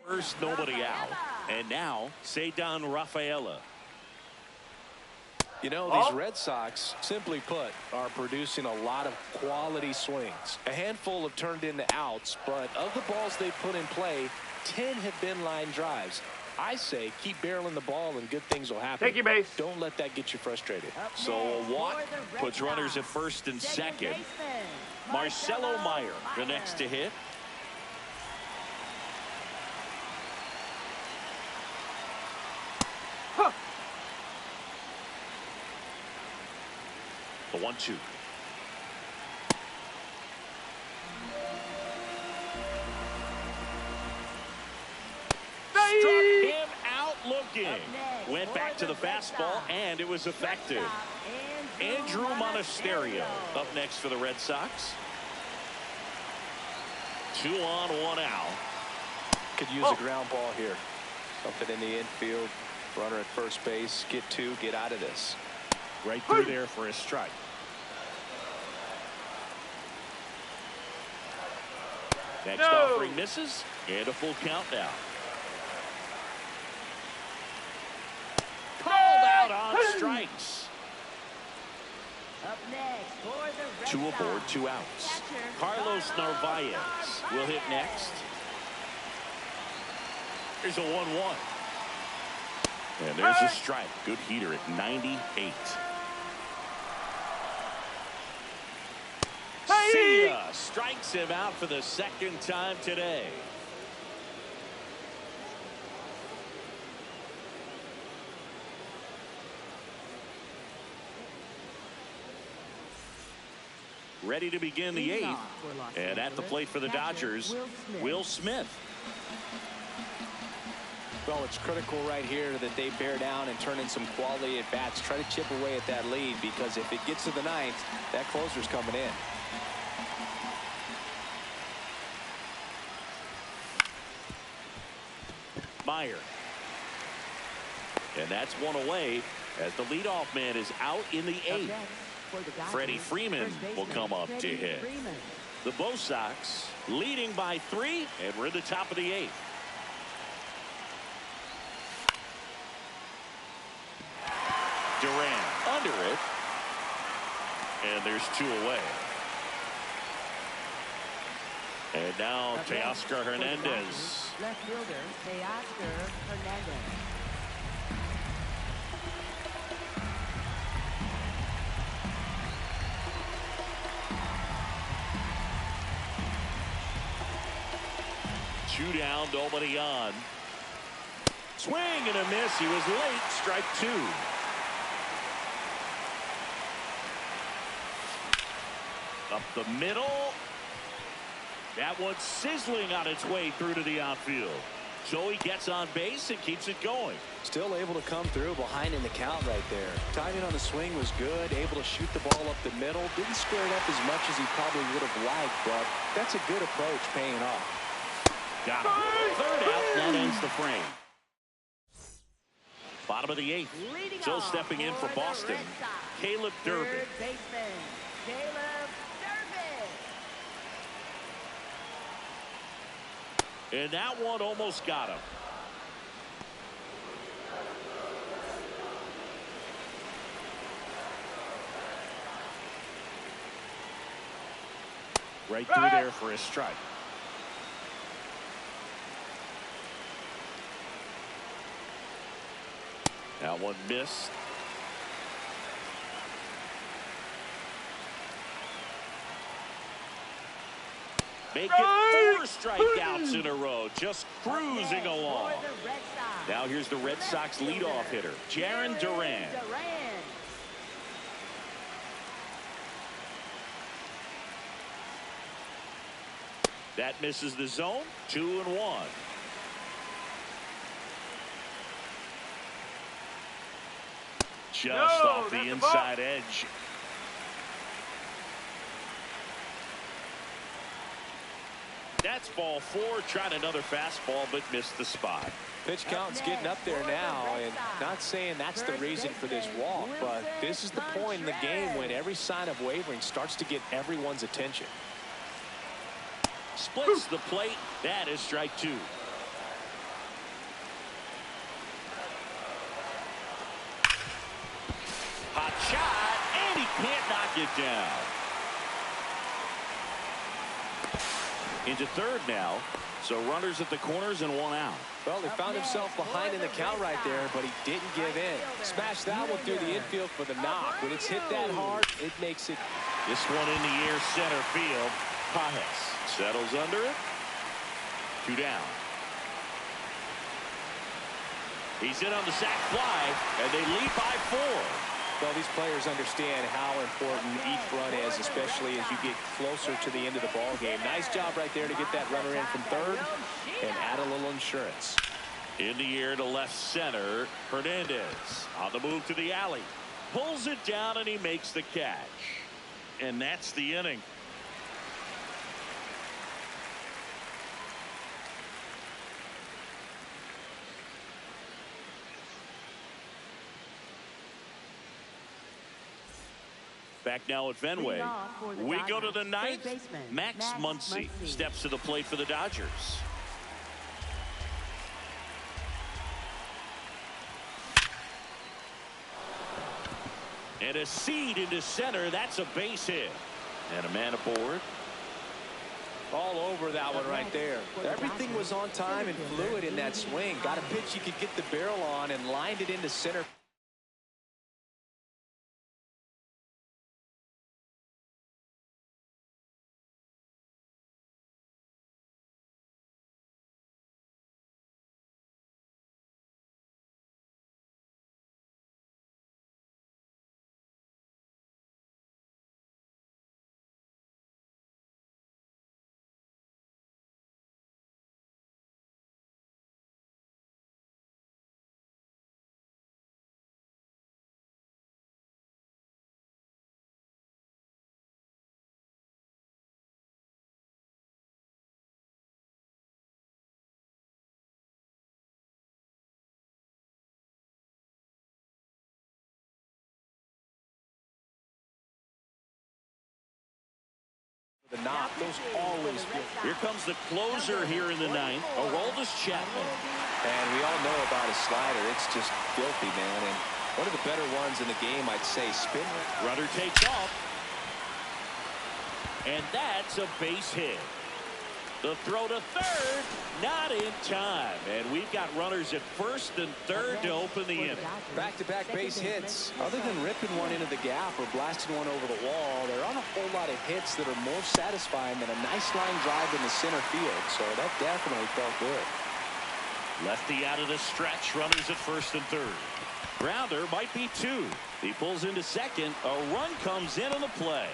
First, nobody out. And now, Ceddanne Rafaela. You know, these Red Sox, simply put, are producing a lot of quality swings. A handful have turned into outs, but of the balls they put in play, 10 have been line drives. I say keep barreling the ball and good things will happen. Take your base. Don't let that get you frustrated. So a walk puts runners at first and second. Marcelo Meyer, the next to hit. The 1-2. Struck him out looking. Went back to the fastball, and it was effective. Andrew Monasterio up next for the Red Sox. 2 on, 1 out. Could use a ground ball here. Something in the infield. Runner at first base. Get 2. Get out of this. Right through there for a strike. Next offering misses, and a full count now. Called out on strikes. Up next for the Red 2 aboard, Sox. 2 outs. Catcher Carlos Narvaez will hit next. Here's a 1-1. And there's a strike. Good heater at 98. Sia strikes him out for the 2nd time today. Ready to begin the 8th. And at the plate for the Dodgers, Will Smith. Well, it's critical right here that they bear down and turn in some quality at bats. Try to chip away at that lead, because if it gets to the 9th, that closer's coming in. Meyer. And that's 1 away as the leadoff man is out in the 8th. Freddie Freeman will come up to hit. The Bo Sox leading by 3, and we're at the top of the 8th. Duran under it, and there's 2 away. And now Teoscar Hernandez. Left fielder Teoscar Hernandez. 2 down, nobody on. Swing and a miss. He was late. Strike 2. Up the middle. That one's sizzling on its way through to the outfield. So he gets on base and keeps it going. Still able to come through behind in the count right there. Timing on the swing was good. Able to shoot the ball up the middle. Didn't square it up as much as he probably would have liked, but that's a good approach paying off. Got him. Third out. That ends the frame. Bottom of the 8th. So stepping in for Boston, Caleb Durbin. Third baseman, Caleb Durbin. And that one almost got him. Right through there for a strike. That one missed. Make it 4 strikeouts in a row. Just cruising along. Now here's the Red Sox leadoff hitter, Jarren Duran. That misses the zone. 2-1. Just off the inside edge. That's ball 4. Tried another fastball, but missed the spot. Pitch count's getting up there now, and not saying that's the reason for this walk, but this is the point in the game when every sign of wavering starts to get everyone's attention. Splits the plate. That is strike 2. Hot shot, and he can't knock it down. Into third now. So runners at the corners and 1 out. Well, he found himself behind in the count right there, but he didn't give in. Smashed that one through the infield for the knock. When it's hit that hard, it makes it. This one in the air, center field. Pages settles under it. 2 down. He's in on the sac fly, and they lead by 4. Well, these players understand how important each run is, especially as you get closer to the end of the ball game. Nice job right there to get that runner in from third and add a little insurance. In the air to left center, Hernandez on the move to the alley. Pulls it down, and he makes the catch. And that's the inning. Back now at Fenway. We go to the 9th. Max Muncy steps to the plate for the Dodgers. And a seed into center. That's a base hit. And a man aboard. All over that one right there. Everything was on time and fluid in that swing. Got a pitch you could get the barrel on and lined it into center. The knock, those always feel. Here comes the closer here in the 9th, Aroldis Chapman. And we all know about his slider. It's just filthy, man. And one of the better ones in the game, I'd say. Spin. Runner takes off. And that's a base hit. The throw to third, not in time. And we've got runners at first and third to open the inning. Back-to-back base hits. Other than ripping one into the gap or blasting one over the wall, there aren't a whole lot of hits that are more satisfying than a nice line drive in the center field. So that definitely felt good. Lefty out of the stretch, runners at first and third. Grounder might be two. He pulls into second. A run comes in on the play.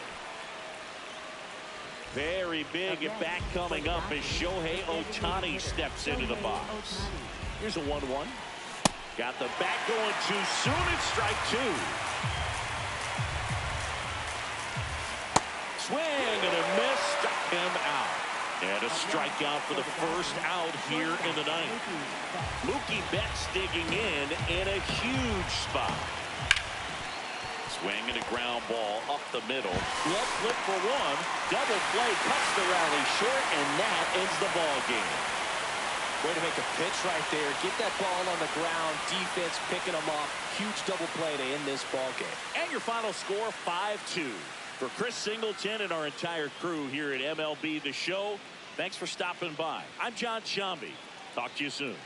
Very big at bat coming up as Shohei Ohtani steps into the box. Here's a 1-1. Got the bat going too soon. It's strike two. Swing and a miss. Struck him out. And a strikeout for the first out here in the ninth. Mookie Betts digging in a huge spot. Swing and a ground ball up the middle. Glove flip for one. Double play cuts the rally short, and that ends the ball game. Way to make a pitch right there. Get that ball on the ground. Defense picking them off. Huge double play to end this ball game. And your final score, 5-2. For Chris Singleton and our entire crew here at MLB The Show, thanks for stopping by. I'm John Sciambi. Talk to you soon.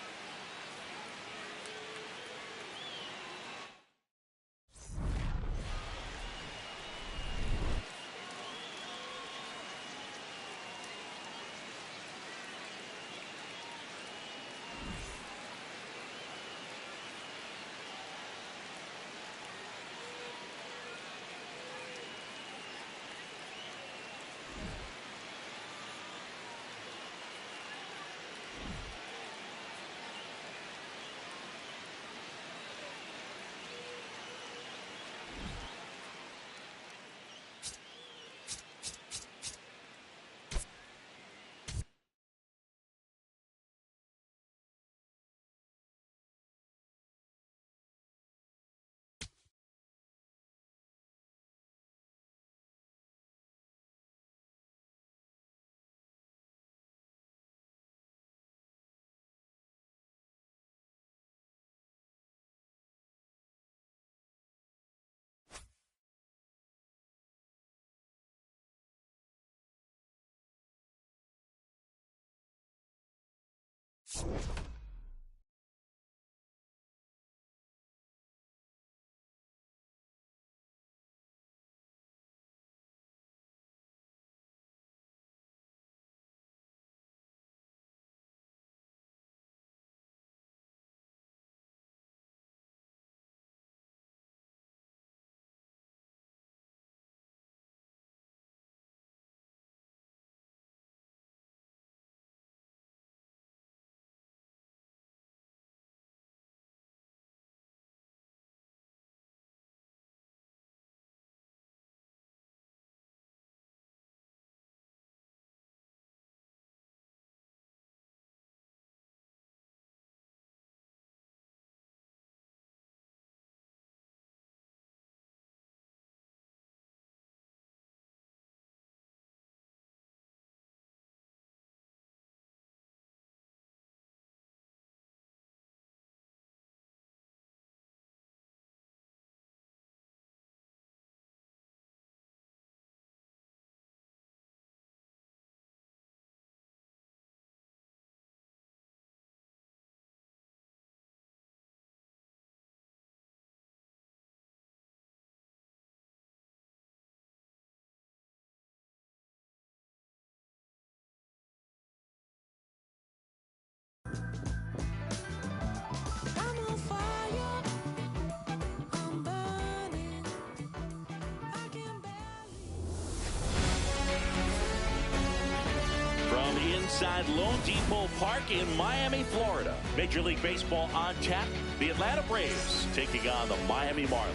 Inside Lone Depot Park in Miami, Florida. Major League Baseball on tap. The Atlanta Braves taking on the Miami Marlins.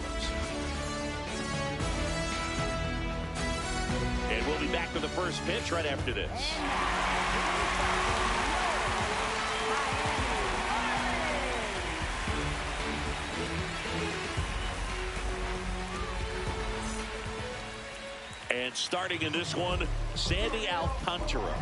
And we'll be back with the first pitch right after this. And starting in this one, Sandy Alcantara.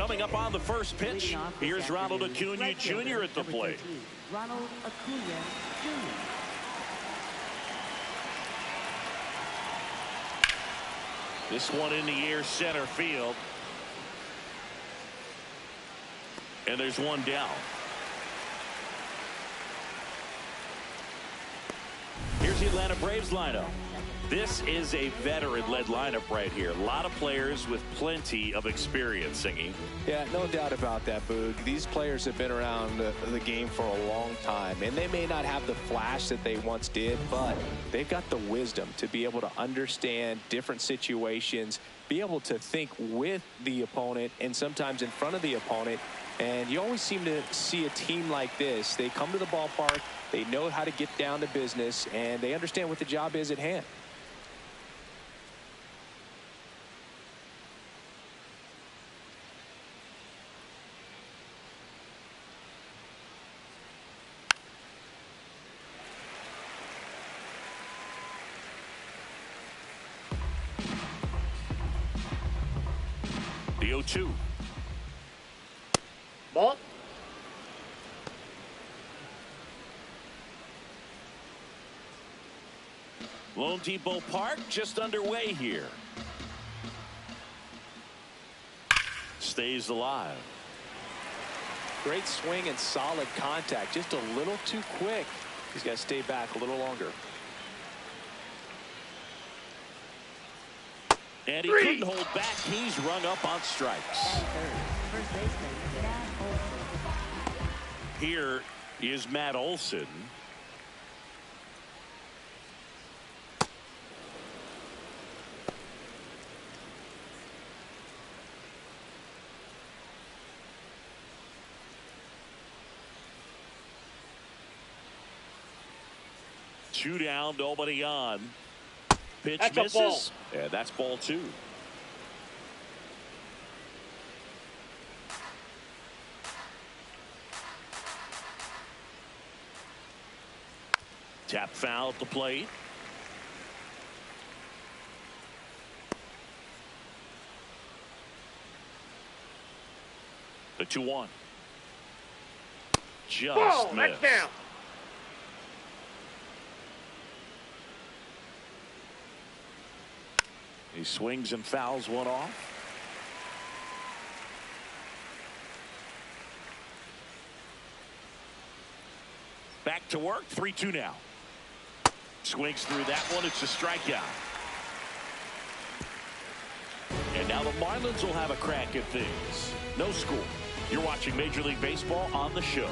Coming up on the first pitch, here's Ronald Acuna Jr. at the plate. Ronald Acuna Jr. This one in the air, center field. And there's one down. Here's the Atlanta Braves lineup. This is a veteran-led lineup right here. A lot of players with plenty of experience, Singy. Yeah, no doubt about that, Boog. These players have been around the game for a long time, and they may not have the flash that they once did, but they've got the wisdom to be able to understand different situations, be able to think with the opponent and sometimes in front of the opponent. And you always seem to see a team like this. They come to the ballpark, they know how to get down to business, and they understand what the job is at hand. The 0-2. Ball. Lone Depot Park just underway here. Stays alive. Great swing and solid contact. Just a little too quick. He's got to stay back a little longer. And he couldn't hold back. He's rung up on strikes. First baseman, Matt Olson. Here is Matt Olson. Two down, nobody on. Pitch That's misses. a ball. Yeah, that's ball two. Tap foul at the plate. The 2-1. Just Ball. missed. That's down. He swings and fouls one off. Back to work. 3-2 now. Swings through that one. It's a strikeout. And now the Marlins will have a crack at things. No score. You're watching Major League Baseball on the show.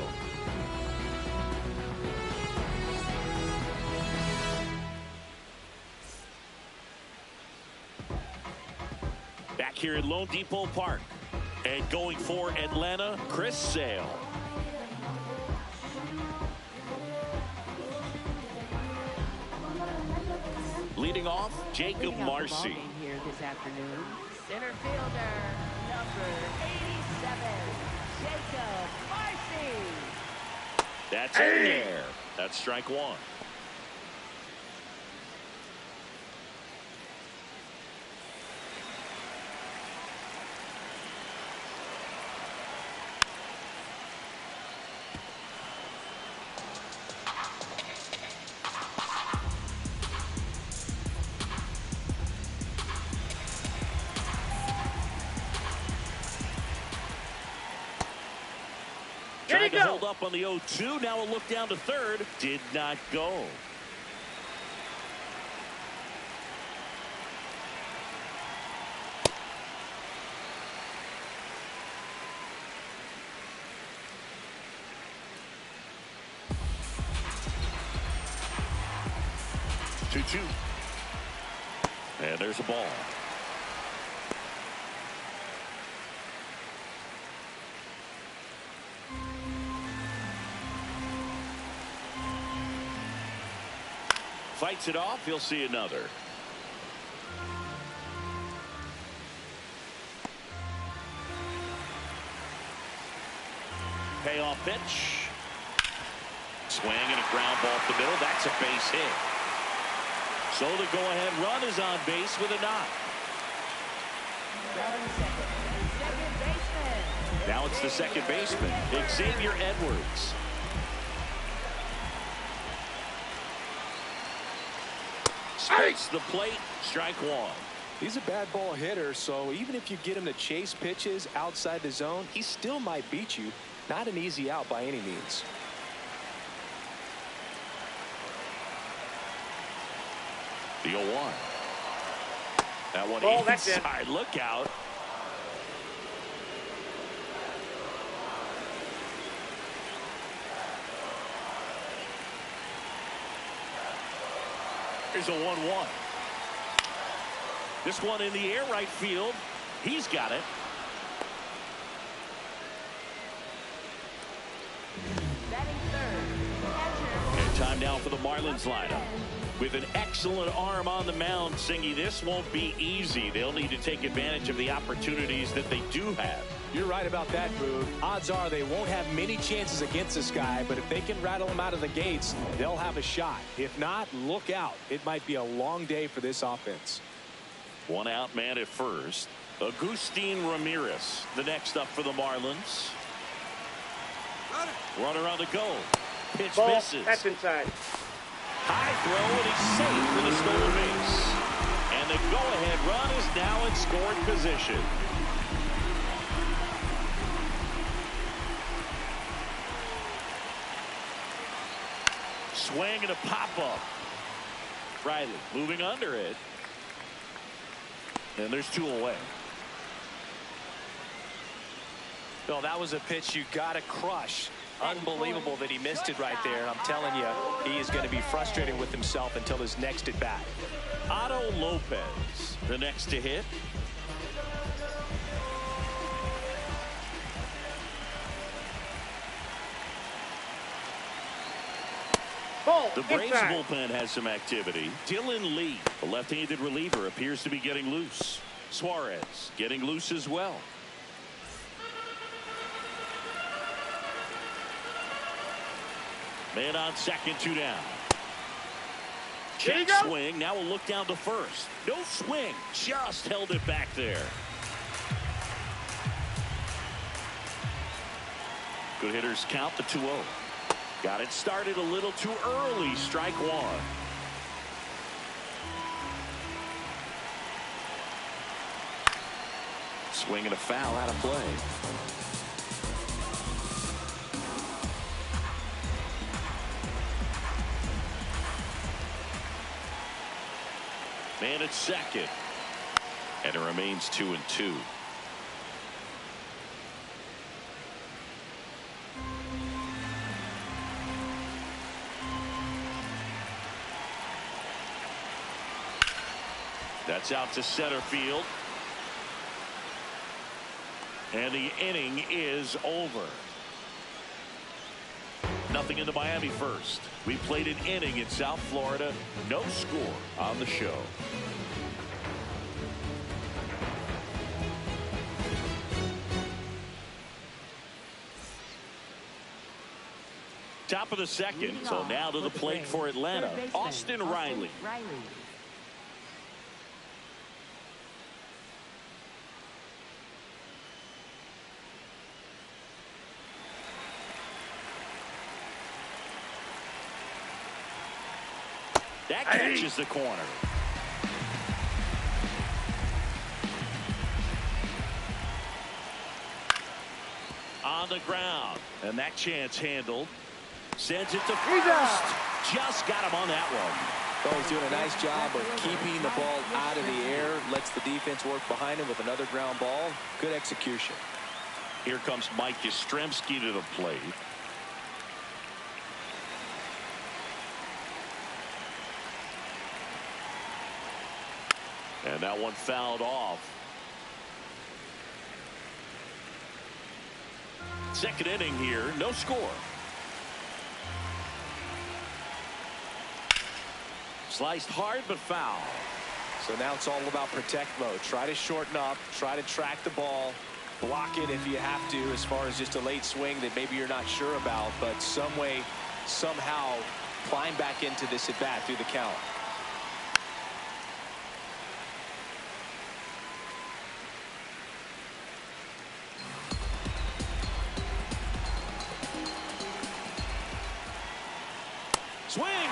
Back here at Lone Depot Park. And going for Atlanta, Chris Sale. Leading off, Jacob Marcy. Here this afternoon, center fielder, number 87, Jacob Marcy. That's in there. That's strike one. Trying to hold up on the 0-2. Now a look down to third. Did not go. Two. And there's a ball. Fights it off. He'll see another. Payoff pitch. Swing and a ground ball up the middle. That's a base hit. So the go-ahead run is on base with a knock. Second baseman, Now it's the second baseman, Xavier Edwards. Strikes the plate, strike one. He's a bad ball hitter, so even if you get him to chase pitches outside the zone, he still might beat you. Not an easy out by any means. The 0-1. That one inside. Look out. Here's a 1-1. This one in the air right field. He's got it. Batting third. And time now for the Marlins lineup. With an excellent arm on the mound, Singy, this won't be easy. They'll need to take advantage of the opportunities that they do have. You're right about that, Boog. Odds are they won't have many chances against this guy, but if they can rattle him out of the gates, they'll have a shot. If not, look out. It might be a long day for this offense. One out man at first. Agustin Ramirez, the next up for the Marlins. Runner on the go. Pitch misses. That's inside. High throw, and he's safe for the stolen base. And the go-ahead run is now in scoring position. Swing and a pop-up. Riley moving under it. And there's two away. No, that was a pitch you got to crush. Unbelievable that he missed it right there. I'm telling you, he is going to be frustrated with himself until his next at bat. Otto Lopez, the next to hit. The Braves bullpen has some activity. Dylan Lee, the left-handed reliever, appears to be getting loose. Suarez getting loose as well. Man on second, two down. Check swing. Now we'll look down to first. No swing. Just held it back there. Good hitters count the 2-0. Got it started a little too early. Strike one. Swing and a foul out of play. Man at second. And it remains 2-2. That's out to center field. And the inning is over. Nothing in the Miami first. We played an inning in South Florida. No score on the show. Top of the second. So now to the plate for Atlanta, Austin Riley. That catches the corner. On the ground. And that chance handled. Sends it to first. Just got him on that one. Oh, he's doing a nice job of keeping the ball out of the air. Lets the defense work behind him with another ground ball. Good execution. Here comes Mike Yastrzemski to the plate. And that one fouled off. Second inning here, no score. Sliced hard but foul. So now it's all about protect mode. Try to shorten up, try to track the ball, block it if you have to, as far as just a late swing that maybe you're not sure about, but some way, somehow climb back into this at bat through the count.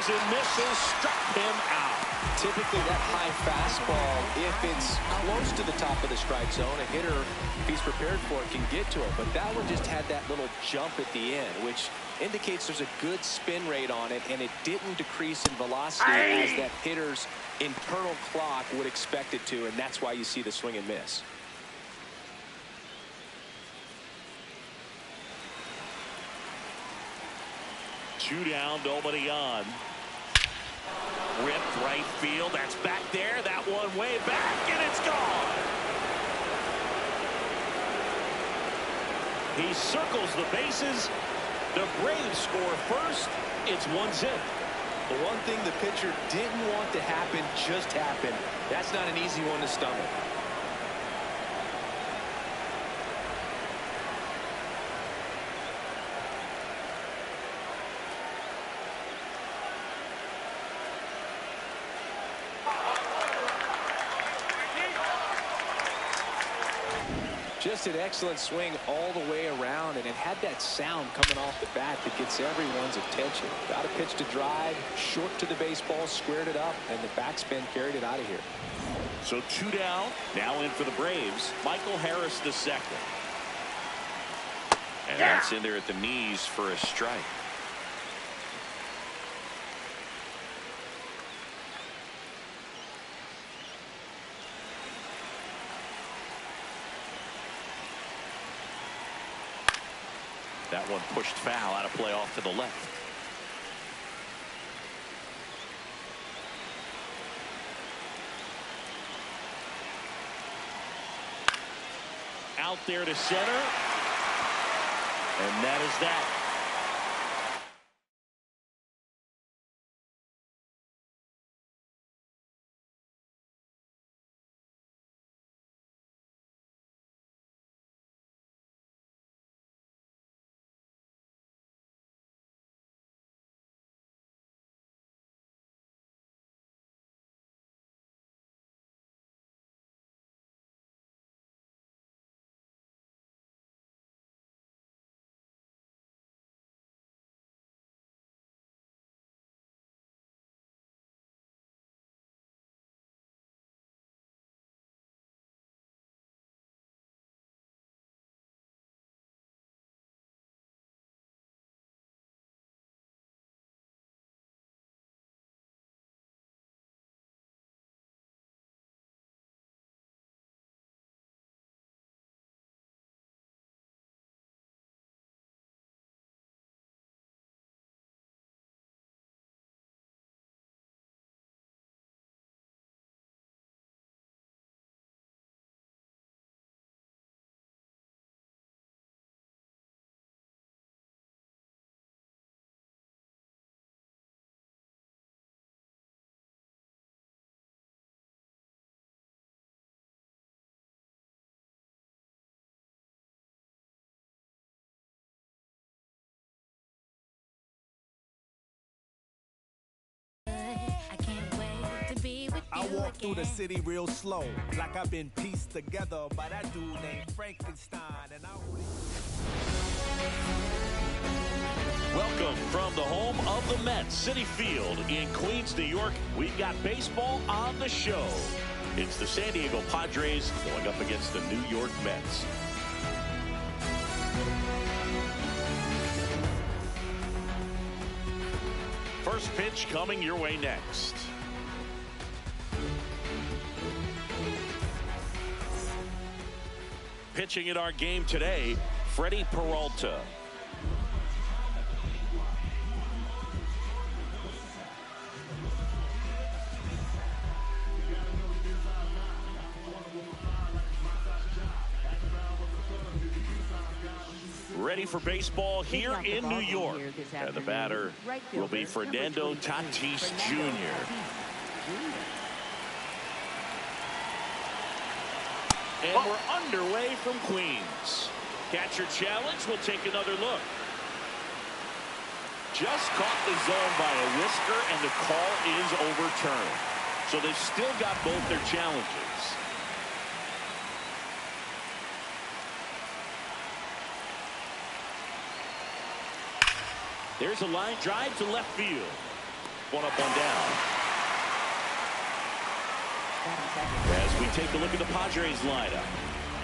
Swings and misses, struck him out. Typically, that high fastball, if it's close to the top of the strike zone, a hitter, if he's prepared for it, can get to it. But that one just had that little jump at the end, which indicates there's a good spin rate on it, and it didn't decrease in velocity as that hitter's internal clock would expect it to, and that's why you see the swing and miss. Two down, nobody on. Ripped right field. That's back there. That one way back, and it's gone. He circles the bases. The Braves score first. It's 1-0. The one thing the pitcher didn't want to happen just happened. That's not an easy one to stomach. Just an excellent swing all the way around, and it had that sound coming off the bat that gets everyone's attention. Got a pitch to drive, short to the baseball, squared it up, and the backspin carried it out of here. So two down. Now in for the Braves, Michael Harris the second. And that's in there at the knees for a strike. That one pushed foul, out of play off to the left. Out there to center. And that is that. I walk through the city real slow, like I've been pieced together by that dude named Frankenstein. And Welcome from the home of the Mets, Citi Field in Queens, New York. We've got baseball on the show. It's the San Diego Padres going up against the New York Mets. First pitch coming your way next. Pitching in our game today, Freddie Peralta. Ready for baseball here in New York. And the batter will be Fernando Tatis Jr. And we're underway from Queens. Catcher challenge. We'll take another look. Just caught the zone by a whisker, and the call is overturned. So they've still got both their challenges. There's a line drive to left field. one up, one down. As we take a look at the Padres lineup.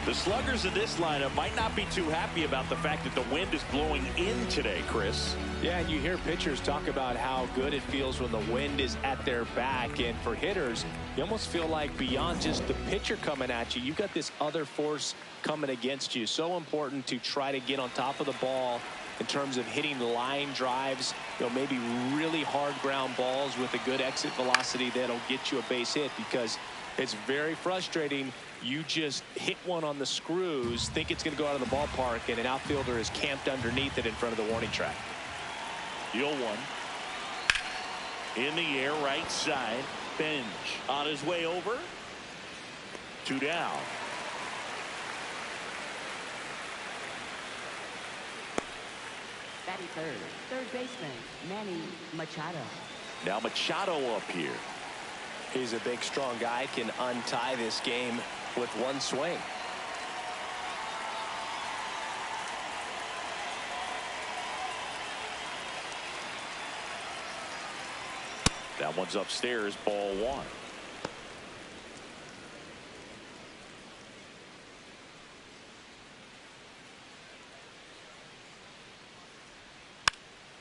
The sluggers in this lineup might not be too happy about the fact that the wind is blowing in today, Chris. Yeah, and you hear pitchers talk about how good it feels when the wind is at their back. And for hitters, you almost feel like beyond just the pitcher coming at you, you've got this other force coming against you. So important to try to get on top of the ball in terms of hitting line drives, maybe really hard ground balls with a good exit velocity that'll get you a base hit, because it's very frustrating. You just hit one on the screws, think it's going to go out of the ballpark, and an outfielder is camped underneath it in front of the warning track. The 0-1. In the air, right side. Benj on his way over. 2 down. Batting third baseman, Manny Machado. Now Machado up here. He's a big, strong guy, can untie this game with one swing. That one's upstairs, ball 1.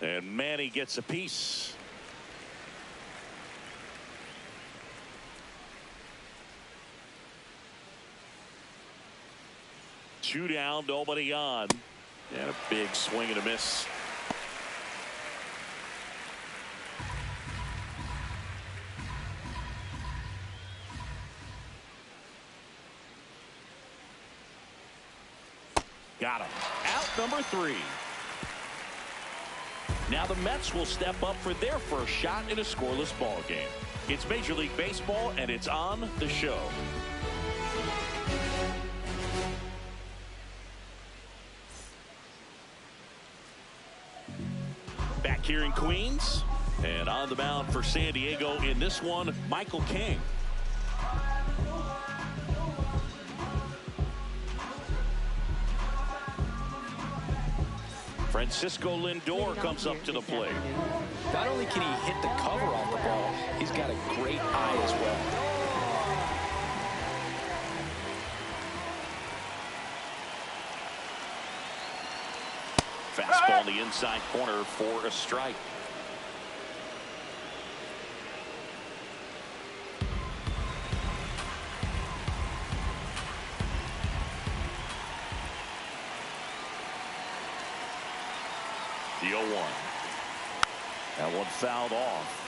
And Manny gets a piece. Two down, nobody on. And a big swing and a miss. Got him. Out number 3. Now the Mets will step up for their first shot in a scoreless ball game. It's Major League Baseball, and it's on the show. Back here in Queens, and on the mound for San Diego in this one, Michael King. Francisco Lindor comes up to the plate. Not only can he hit the cover off the ball, he's got a great eye as well. Fastball in the inside corner for a strike. The 0-1. That one fouled off.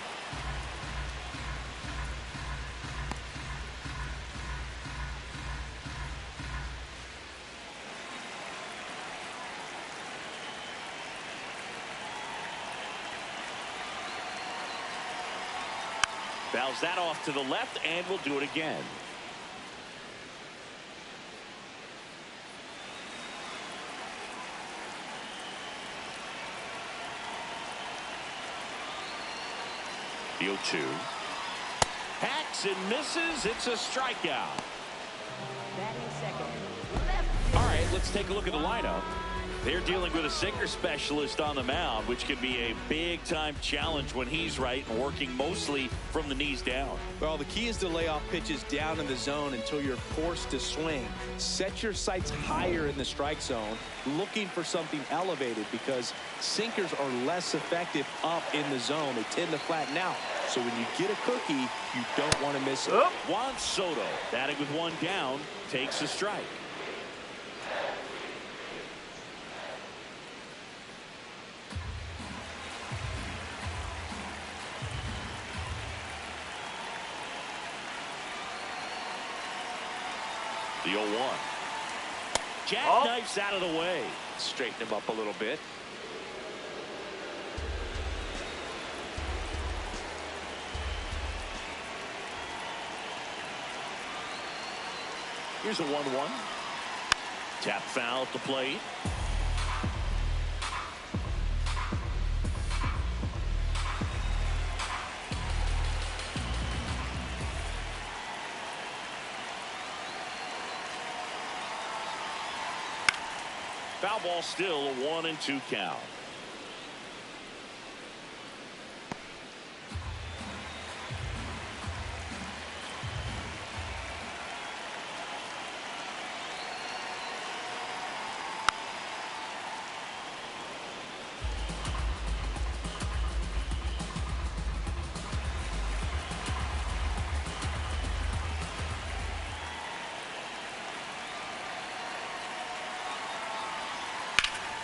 Fouls that off to the left, and we'll do it again. The 0-2. Hacks and misses. It's a strikeout. Batting second. All right, let's take a look at the lineup. They're dealing with a sinker specialist on the mound, which can be a big-time challenge when he's right and working mostly from the knees down. Well, the key is to lay off pitches down in the zone until you're forced to swing. Set your sights higher in the strike zone, looking for something elevated, because sinkers are less effective up in the zone. They tend to flatten out. So when you get a cookie, you don't want to miss it. Juan Soto, batting with one down, takes a strike. The 0-1. Jackknifes out of the way. Straighten him up a little bit. Here's a 1-1. Tap foul at the plate. Foul ball, still a 1-2 count.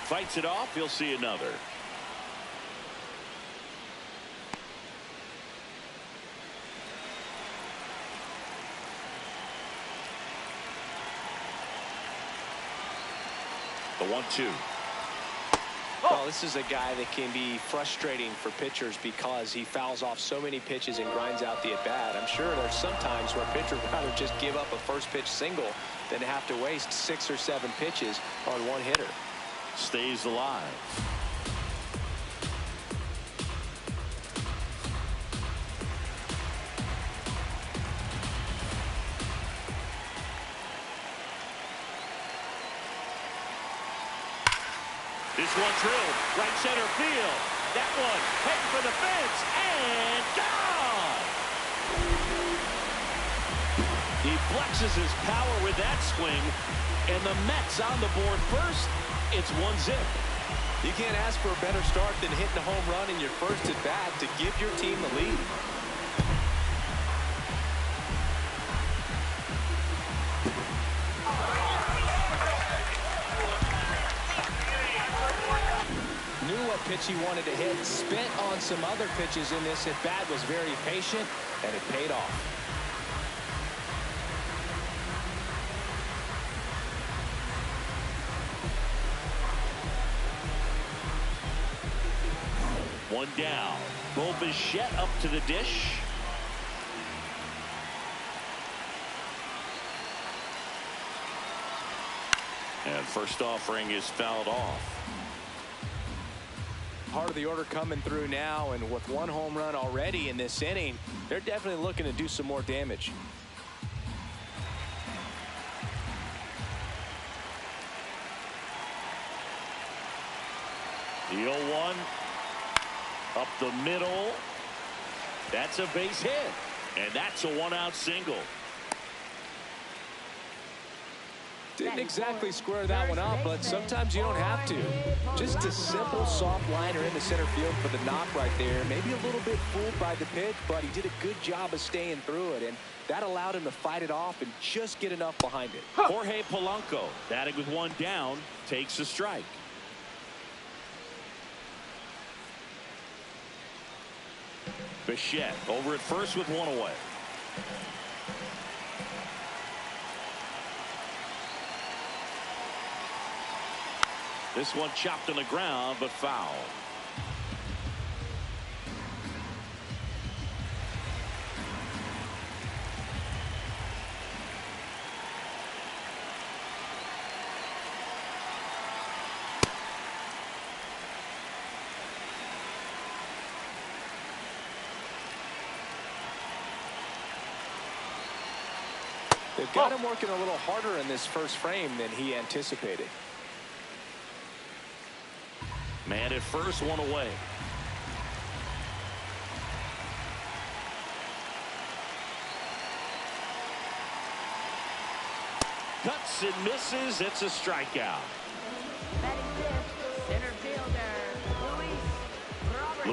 Fights it off. He'll see another. The 1-2. Well, this is a guy that can be frustrating for pitchers because he fouls off so many pitches and grinds out the at-bat. I'm sure there's some times where a pitcher would rather just give up a first pitch single than have to waste 6 or 7 pitches on one hitter. Stays alive. This one drilled right center field. That one heading for the fence and gone. He flexes his power with that swing, and the Mets on the board first. It's 1-0. You can't ask for a better start than hitting a home run in your first at bat to give your team the lead. Knew what pitch he wanted to hit, spent on some other pitches in this at bat, was very patient, and it paid off. One down. Bo Bichette up to the dish. And first offering is fouled off. Part of the order coming through now, and with one home run already in this inning, they're definitely looking to do some more damage. The 0-1 up the middle. That's a base hit, and that's a one-out single. Didn't exactly square that one up, but sometimes you don't have to. Just a simple soft liner in the center field for the knock right there. Maybe a little bit fooled by the pitch, but he did a good job of staying through it, and that allowed him to fight it off and just get enough behind it. Jorge Polanco, batting with one down, takes a strike. Bichette over at first with one away. This one chopped on the ground, but foul. They've got him working a little harder in this first frame than he anticipated. Man at first, one away. Cuts and misses. It's a strikeout. Batting fifth, center fielder,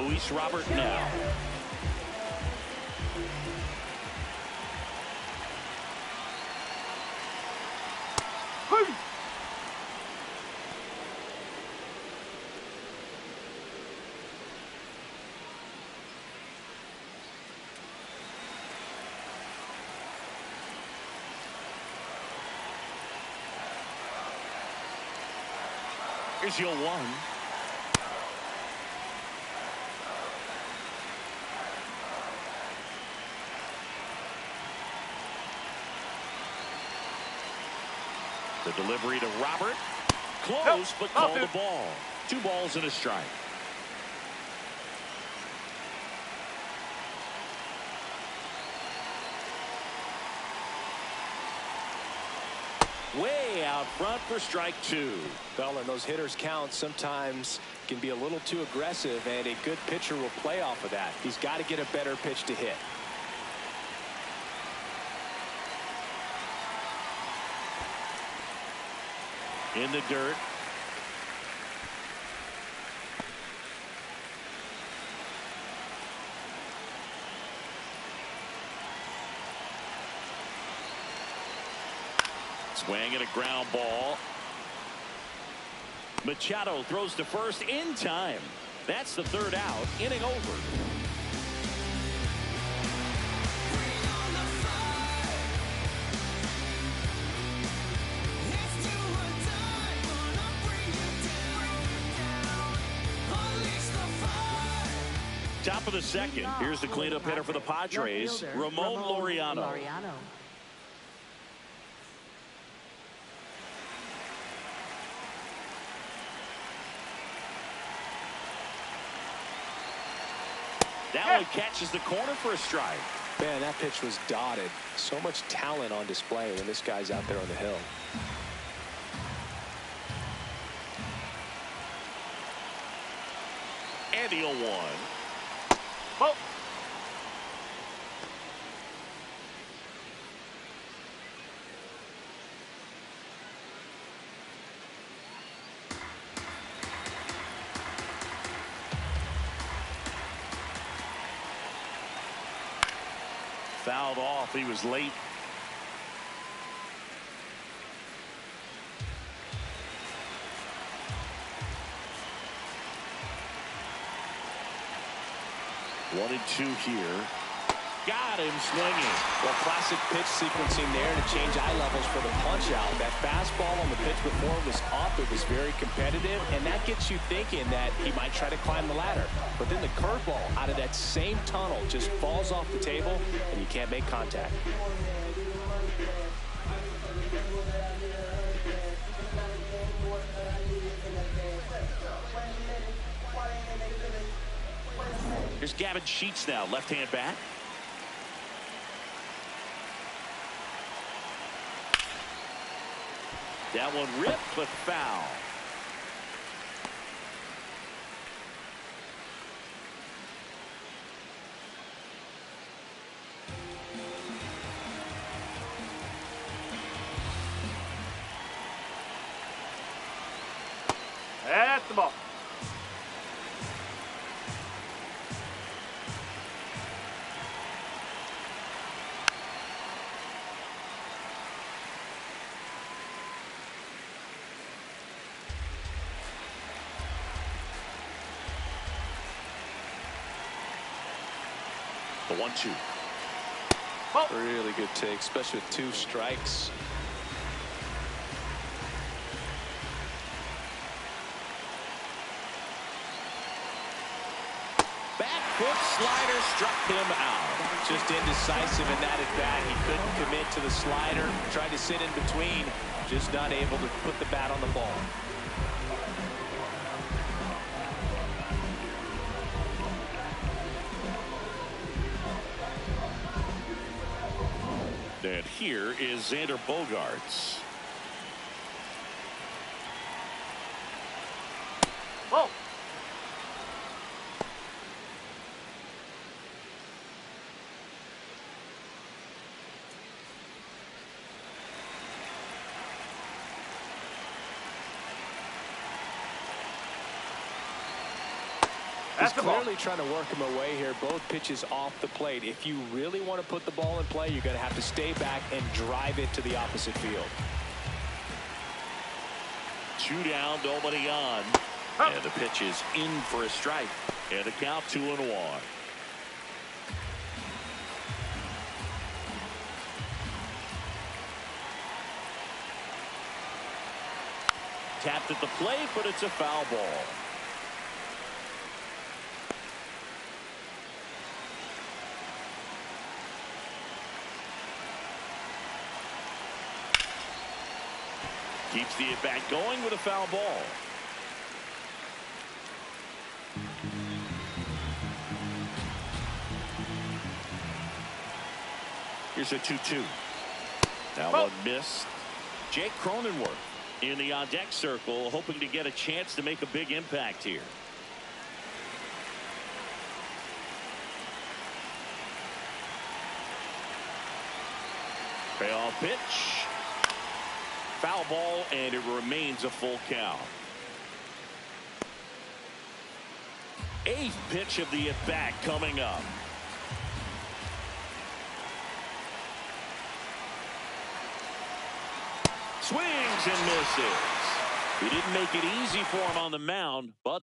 Luis Robert now. Here's your 1. The delivery to Robert. Close, but called the ball. 2 balls and a strike. Way out front for strike 2. Well, and those hitters' counts sometimes can be a little too aggressive, and a good pitcher will play off of that. He's got to get a better pitch to hit. In the dirt. Swing and a ground ball. Machado throws to first in time. That's the third out. Inning over. Top of the second. Here's the cleanup hitter for the Padres, Ramon Laureano. That one catches the corner for a strike. Man, that pitch was dotted. So much talent on display when this guy's out there on the hill. And the 0-1. Oh. Fouled off. He was late. One and two here. Got him swinging. Well, classic pitch sequencing there to change eye levels for the punch out. That fastball on the pitch before was up. It was very competitive, and that gets you thinking that he might try to climb the ladder. But then the curveball out of that same tunnel just falls off the table, and you can't make contact. Here's Gavin Sheets now, left-hand bat. That one ripped, but foul. That's the ball. The 1-2. Oh. Really good take, especially with 2 strikes. Back foot slider struck him out. Just indecisive in that at bat. He couldn't commit to the slider. Tried to sit in between. Just not able to put the bat on the ball. And here is Xander Bogaerts. Whoa. He's clearly trying to work him away here. Both pitches off the plate. If you really want to put the ball in play, you're going to have to stay back and drive it to the opposite field. 2 down, nobody on. And the pitch is in for a strike. And the count 2-1. Tapped at the plate, but it's a foul ball. Keeps the at-bat going with a foul ball. Here's a 2-2. Now one missed. Jake Cronenworth in the on-deck circle, hoping to get a chance to make a big impact here. Payoff pitch. Foul ball, and it remains a full count. 8th pitch of the at-bat coming up. Swings and misses. He didn't make it easy for him on the mound, but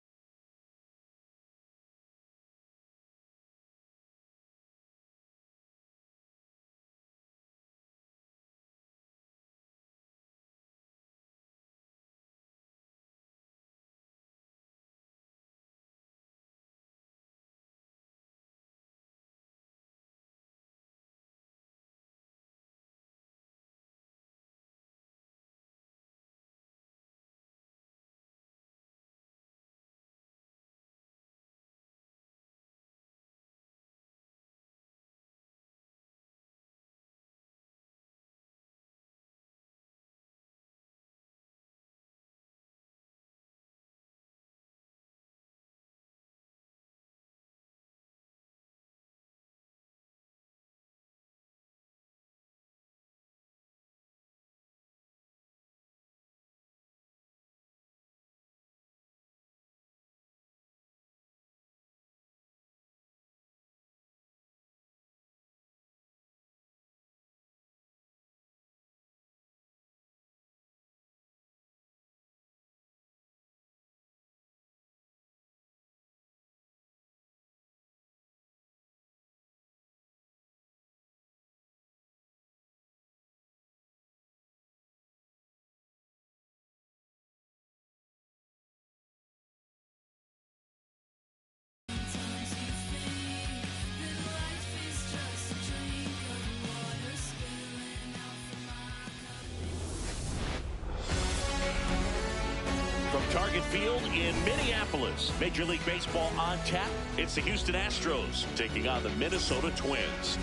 from Target Field in Minneapolis, Major League Baseball on tap. It's the Houston Astros taking on the Minnesota Twins.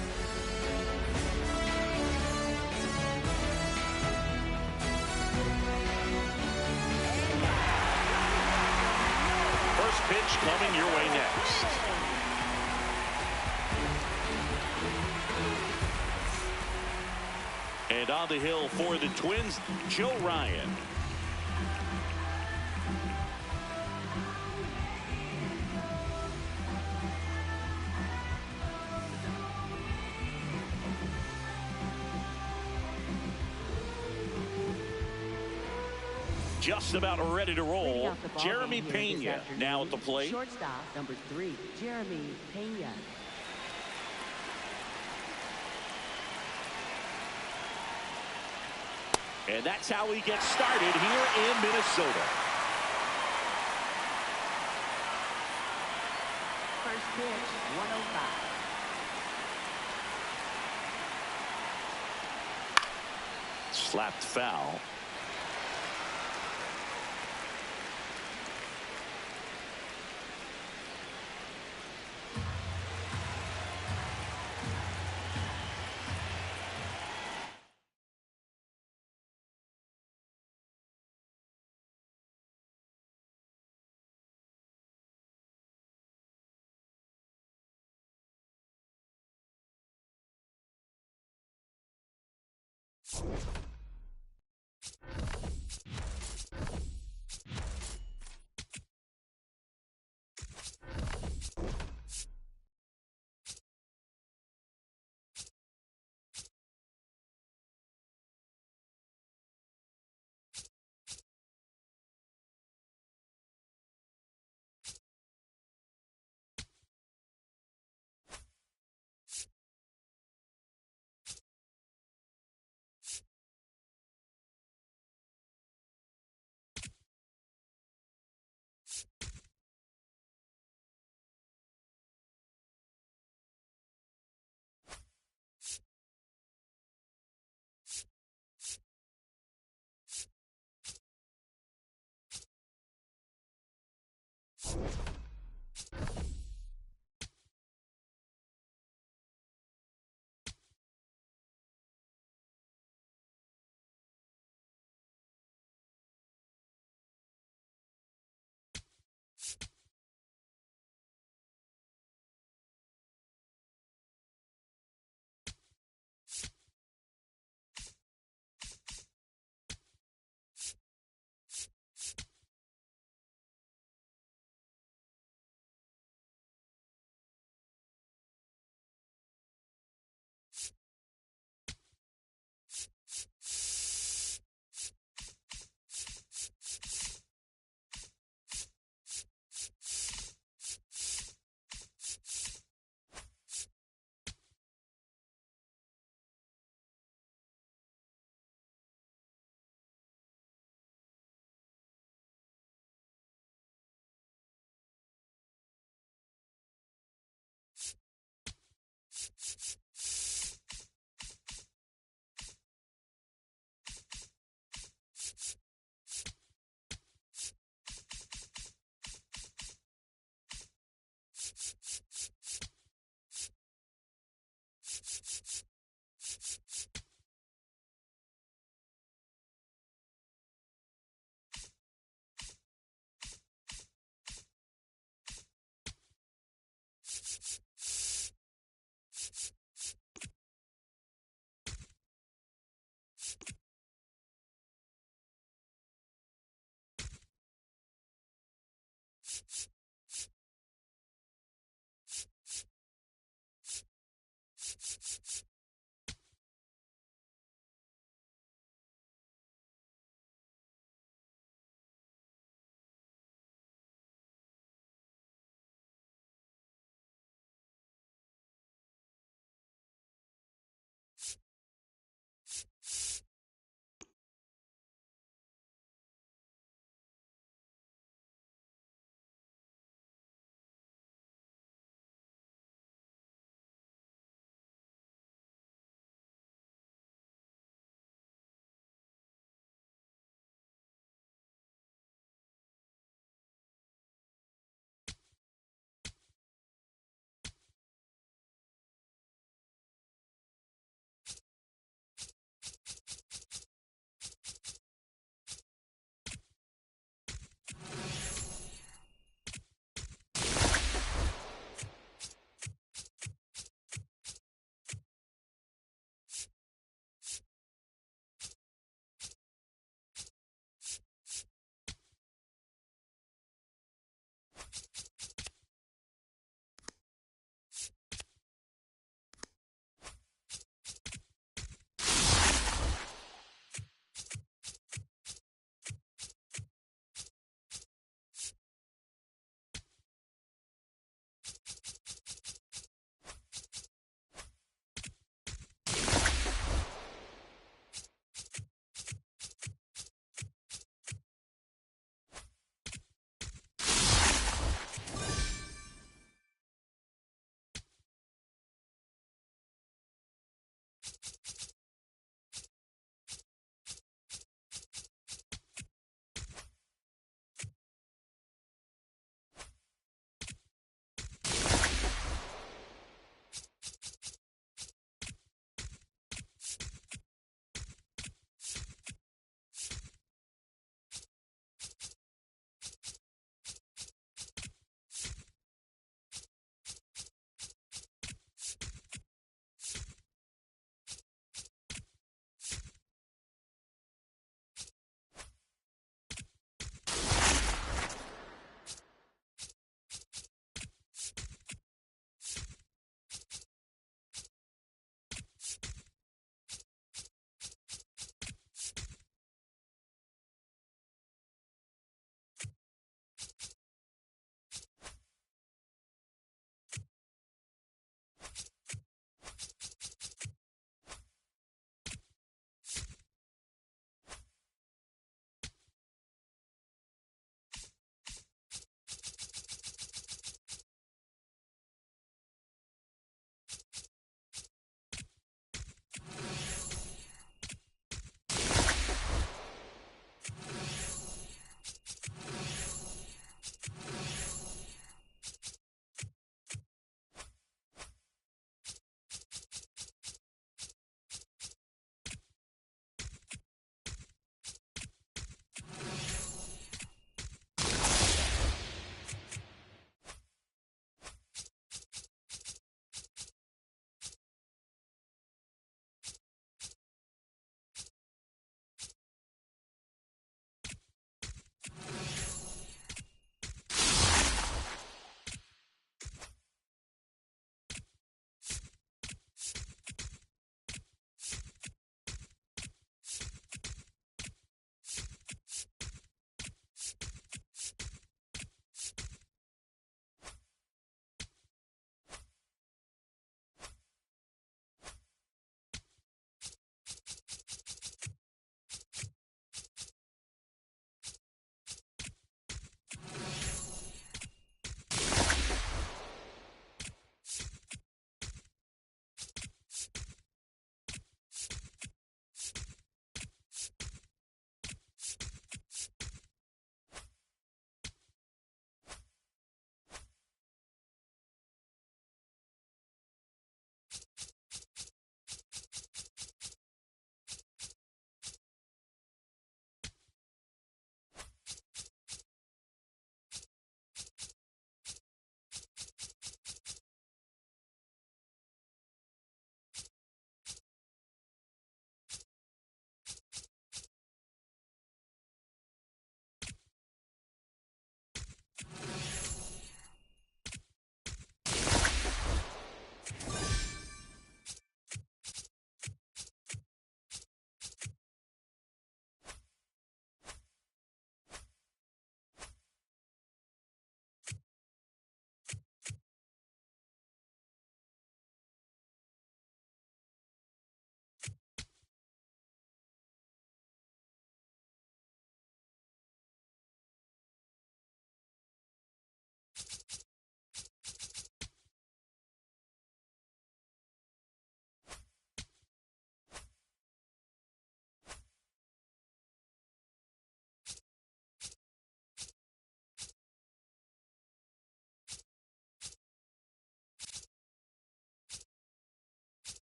First pitch coming your way next. And on the hill for the Twins, Joe Ryan. Just about ready to roll. Jeremy Pena now at the plate. Shortstop number 3, Jeremy Pena. And that's how he gets started here in Minnesota. First pitch, 105. Slapped foul.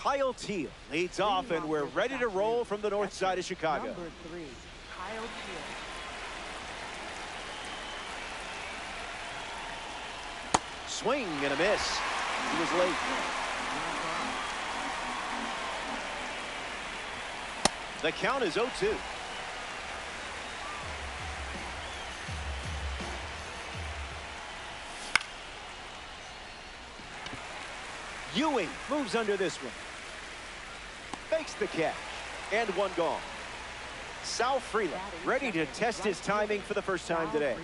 Kyle Teel leads off, and we're ready to roll from the north side of Chicago. Number 3, Kyle Teel. Swing and a miss. He was late. The count is 0-2. Ewing moves under this one. Fakes the catch. And one gone. Sal Frelick ready to test his timing for the first time today.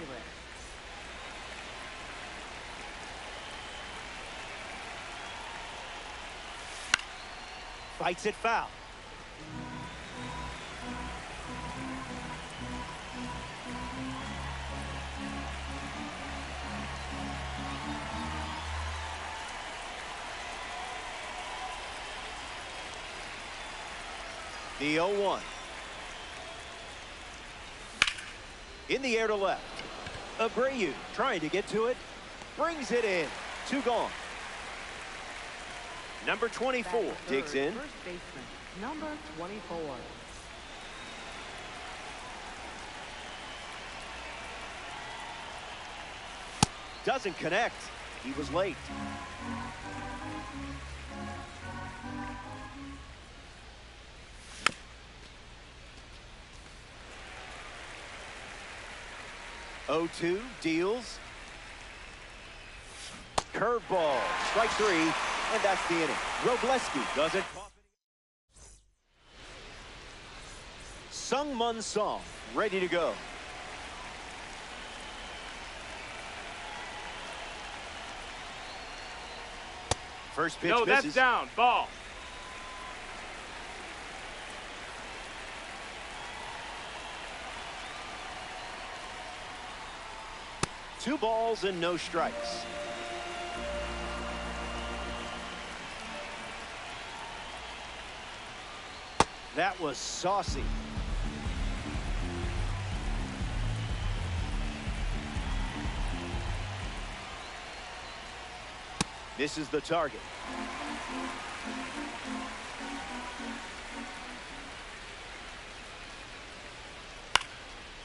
Fights it foul. The 0-1. In the air to left. Abreu trying to get to it. Brings it in. 2 gone. Number 24 digs in. First baseman, number 24. Doesn't connect. He was late. O2 deals. Curveball. Strike 3. And that's the inning. Robleski doesn't. Sung-Mun Song ready to go. First pitch No, misses. that's down. Ball. Two balls and no strikes. That was saucy. This is the target.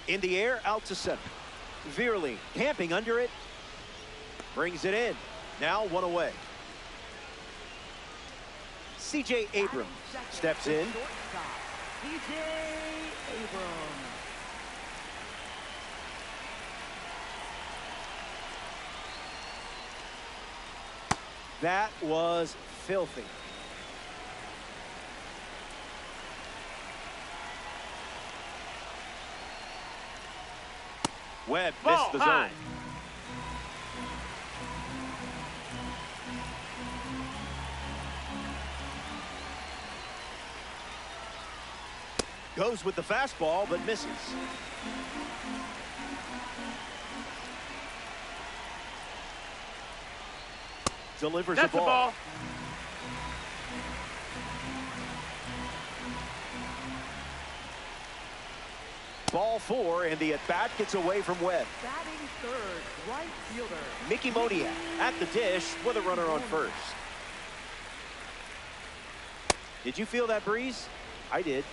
In the air, out to center. Veerling camping under it. Brings it in. Now 1 away. C.J. Abrams steps in. C.J. Abrams. That was filthy. Webb missed the zone. Goes with the fastball, but misses. Delivers That's the ball. Ball 4, and the at-bat gets away from Webb. Batting third, right fielder. Mickey Moniak at the dish with a runner on first. Did you feel that breeze? I did.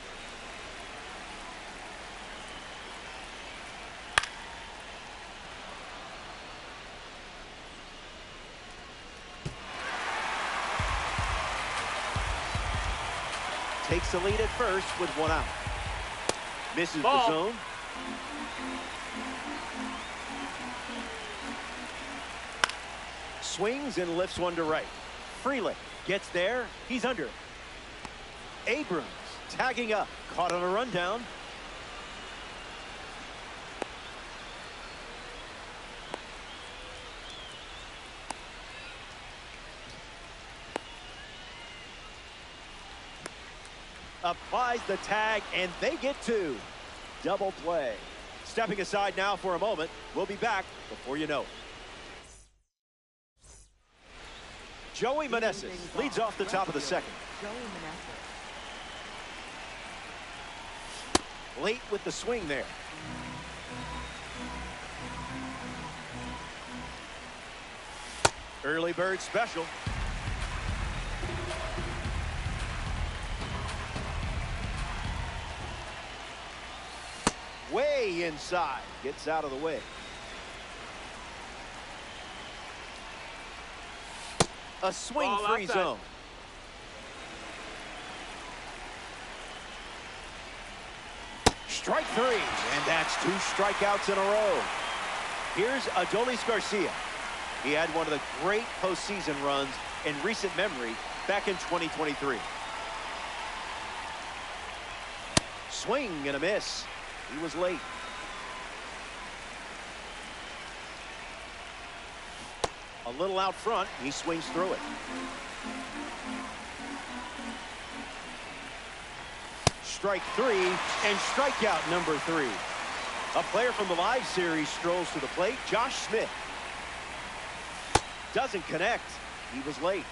Takes the lead at first with 1 out. Misses Ball. the zone. Swings and lifts one to right. Frelick gets there. He's under it. Abrams tagging up. Caught on a rundown. Applies the tag, and they get 2. Double play. Stepping aside now for a moment. We'll be back before you know it. Joey Meneses leads off the top of the second. Joey Meneses. Late with the swing there. Early bird special. inside. Gets out of the way. A swing-free zone. Strike three, and that's 2 strikeouts in a row. Here's Adolis Garcia. He had one of the great postseason runs in recent memory back in 2023. Swing and a miss. He was late. A little out front, he swings through it. Strike 3 and strikeout number 3. A player from the live series strolls to the plate, Josh Smith. Doesn't connect. He was late.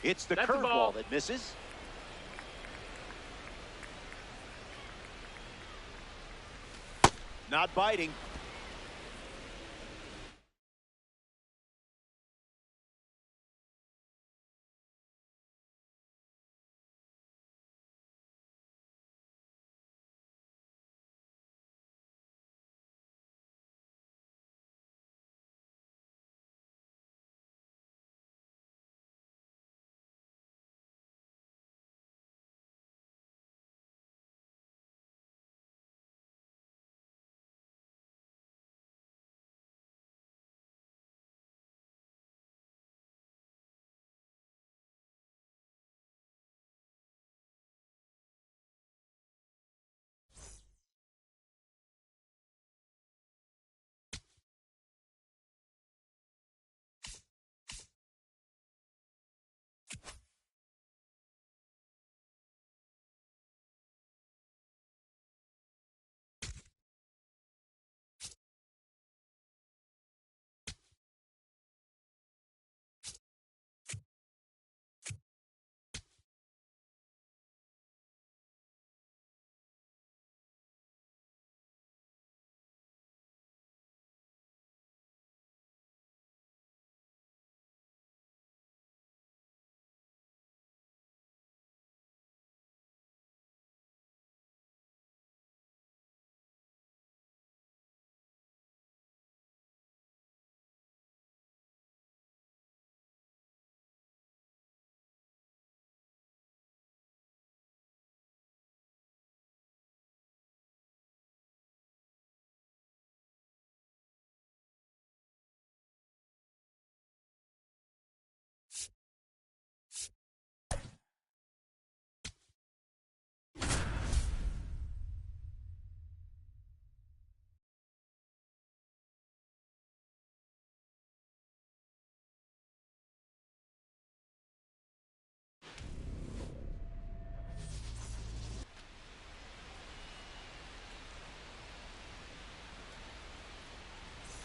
It's the curveball that misses. Not biting.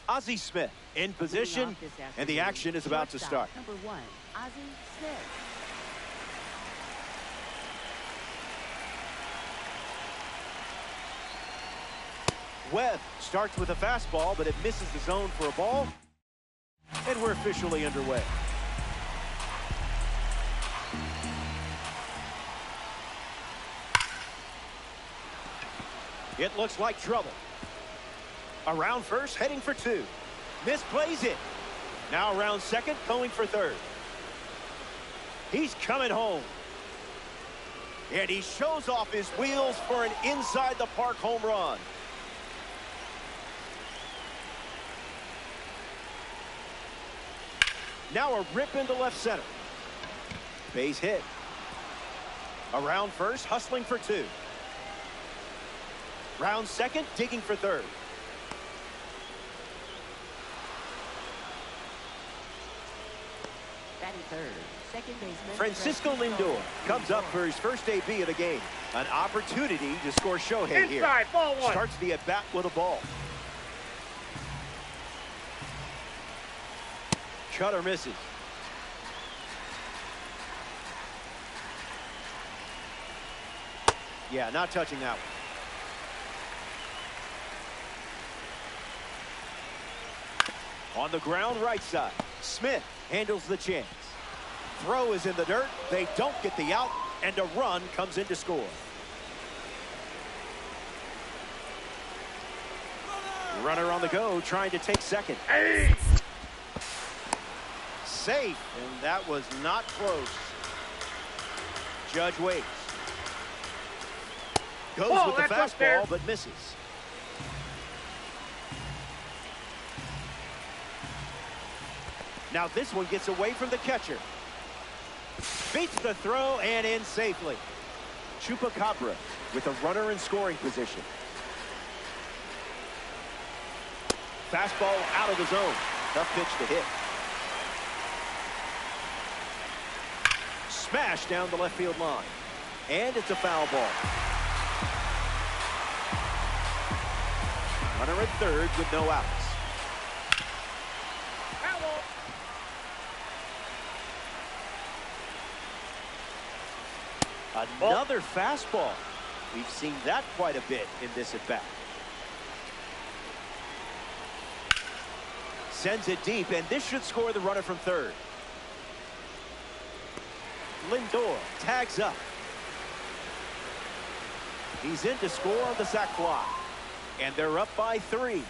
Ozzie Smith in position, and the action is about to start. Number 1, Ozzie Smith. Webb starts with a fastball, but it misses the zone for a ball, and we're officially underway. It looks like trouble. Around first, heading for 2. Misplays it. Now around second, going for third. He's coming home. And he shows off his wheels for an inside-the-park home run. Now a rip into left center. Base hit. Around first, hustling for 2. Round second, digging for third. Batting third, second baseman Francisco Lindor comes up for his first AB of the game. An opportunity to score Shohei here. Ball 1. Starts the at-bat with a ball. Cutter misses. Yeah, not touching that one. On the ground, right side. Smith handles the chance. Throw is in the dirt. They don't get the out. And a run comes in to score. Runner on the go, trying to take second. Safe, and that was not close. Judge waits. Goes with the fastball, but misses. Now this one gets away from the catcher. Beats the throw and in safely. Chupacabra with a runner in scoring position. Fastball out of the zone. Tough pitch to hit. Smash down the left field line. And it's a foul ball. Runner at third with no outs. Another fastball. We've seen that quite a bit in this at-bat. Sends it deep, and this should score the runner from third. Lindor tags up. He's in to score on the sac fly. And they're up by 3.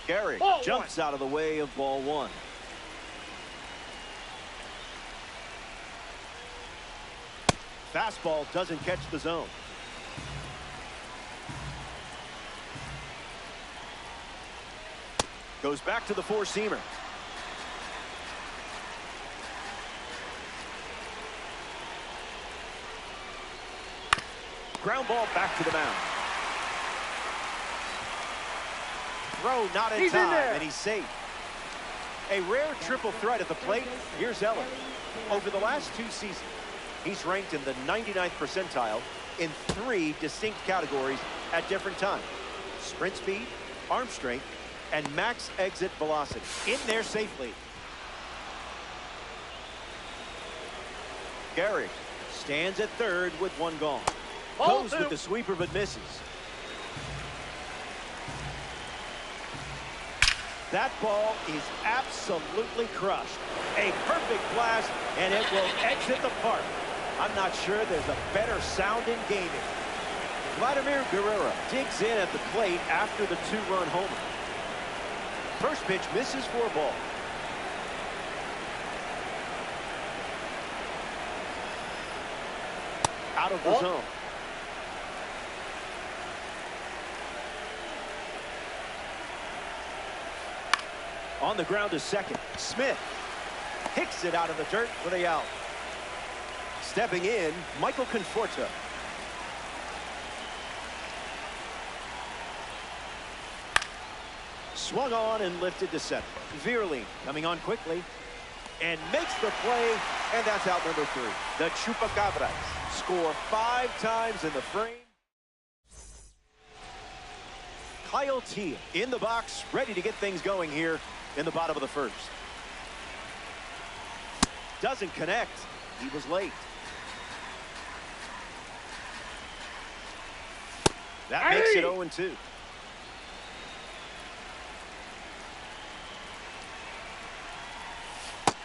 Gehrig jumps out of the way of ball 1. Fastball doesn't catch the zone. Goes back to the four-seamer. Ground ball back to the mound. Throw not in time, and he's safe. A rare triple threat at the plate. Here's Eller. Over the last 2 seasons, he's ranked in the 99th percentile in 3 distinct categories at different times. Sprint speed, arm strength, and max exit velocity. In there safely. Gehrig stands at third with 1 gone. Goes with the sweeper but misses. That ball is absolutely crushed. A perfect blast, and it will exit the park. I'm not sure there's a better sound in gaming. Vladimir Guerrero digs in at the plate after the 2-run homer. First pitch misses for a ball. Out of the zone. On the ground to second. Smith hits it out of the dirt for the out. Stepping in, Michael Conforto. Swung on and lifted to center. Veerling coming on quickly and makes the play, and that's out number 3. The Chupacabras score 5 times in the frame. Kyle Teel in the box, ready to get things going here in the bottom of the first. Doesn't connect. He was late. That makes it 0-2.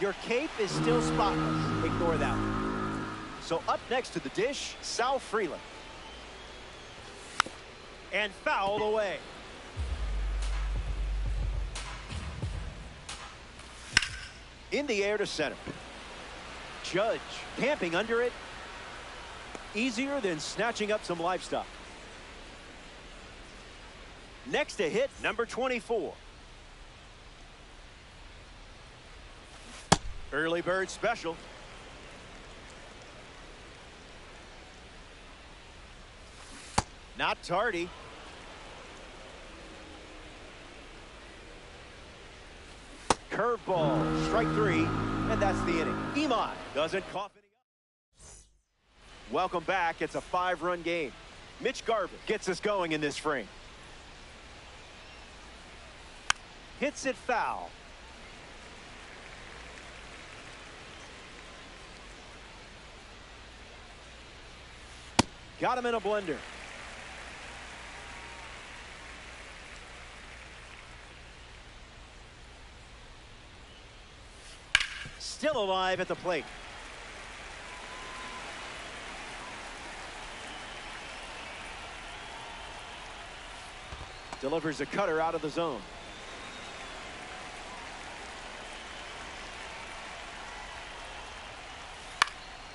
Your cape is still spotless. Ignore that one. So up next to the dish, Sal Freeland. And fouled away. In the air to center. Judge camping under it. Easier than snatching up some livestock. Next to hit, number 24. Early bird special. Not tardy. Curveball, strike 3, and that's the inning. Imai doesn't cough any up. Welcome back. It's a 5-run game. Mitch Garver gets us going in this frame. Hits it foul. Got him in a blender. still alive at the plate. Delivers a cutter out of the zone.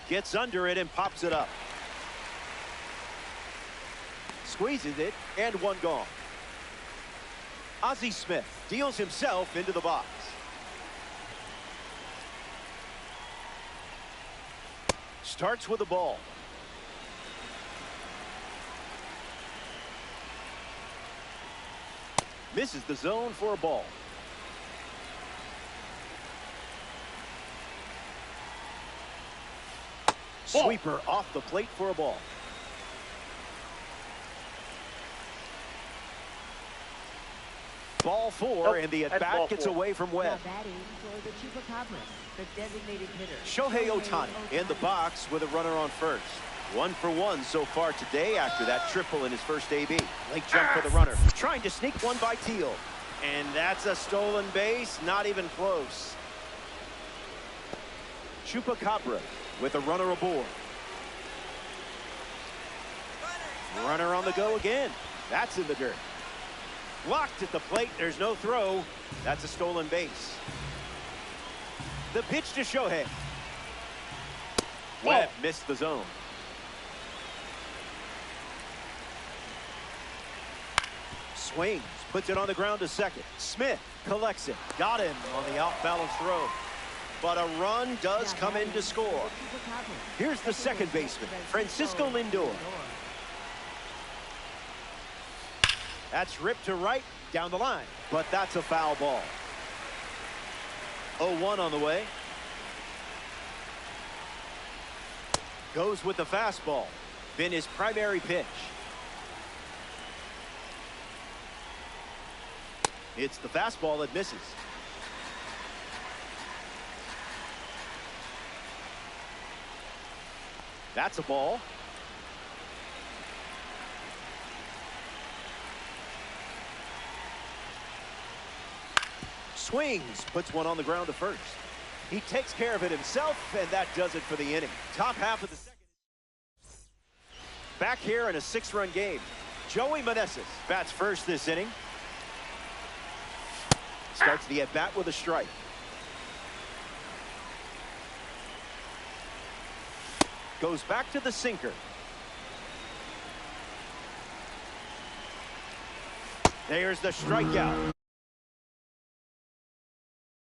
Gets under it and pops it up. Squeezes it, and one gone. Ozzie Smith deals himself into the box. Starts with the ball. Misses the zone for a ball. Sweeper off the plate for a ball. Ball four, and the at-bat gets away from Webb. Batting for the Chupacabras, the designated hitter. Shohei Ohtani in the box with a runner on first. 1 for 1 so far today after that triple in his first AB. Late jump for the runner. Trying to sneak one by Teal. And that's a stolen base. Not even close. Chupacabra with a runner aboard. Runner on the go again. That's in the dirt. Locked at the plate. There's no throw. That's a stolen base. The pitch to Shohei. Webb missed the zone. Swings, puts it on the ground to second. Smith collects it. Got him on the off-balance throw. But a run does come in to score. Here's the second baseman, Francisco Lindor. That's ripped to right, down the line. But that's a foul ball. 0-1 on the way. Goes with the fastball. Been his primary pitch. It's the fastball that misses. That's a ball. Swings, puts one on the ground to first. He takes care of it himself, and that does it for the inning. Top half of the second. Back here in a 6-run game. Joey Meneses bats first this inning. Starts the at-bat with a strike. Goes back to the sinker. There's the strikeout.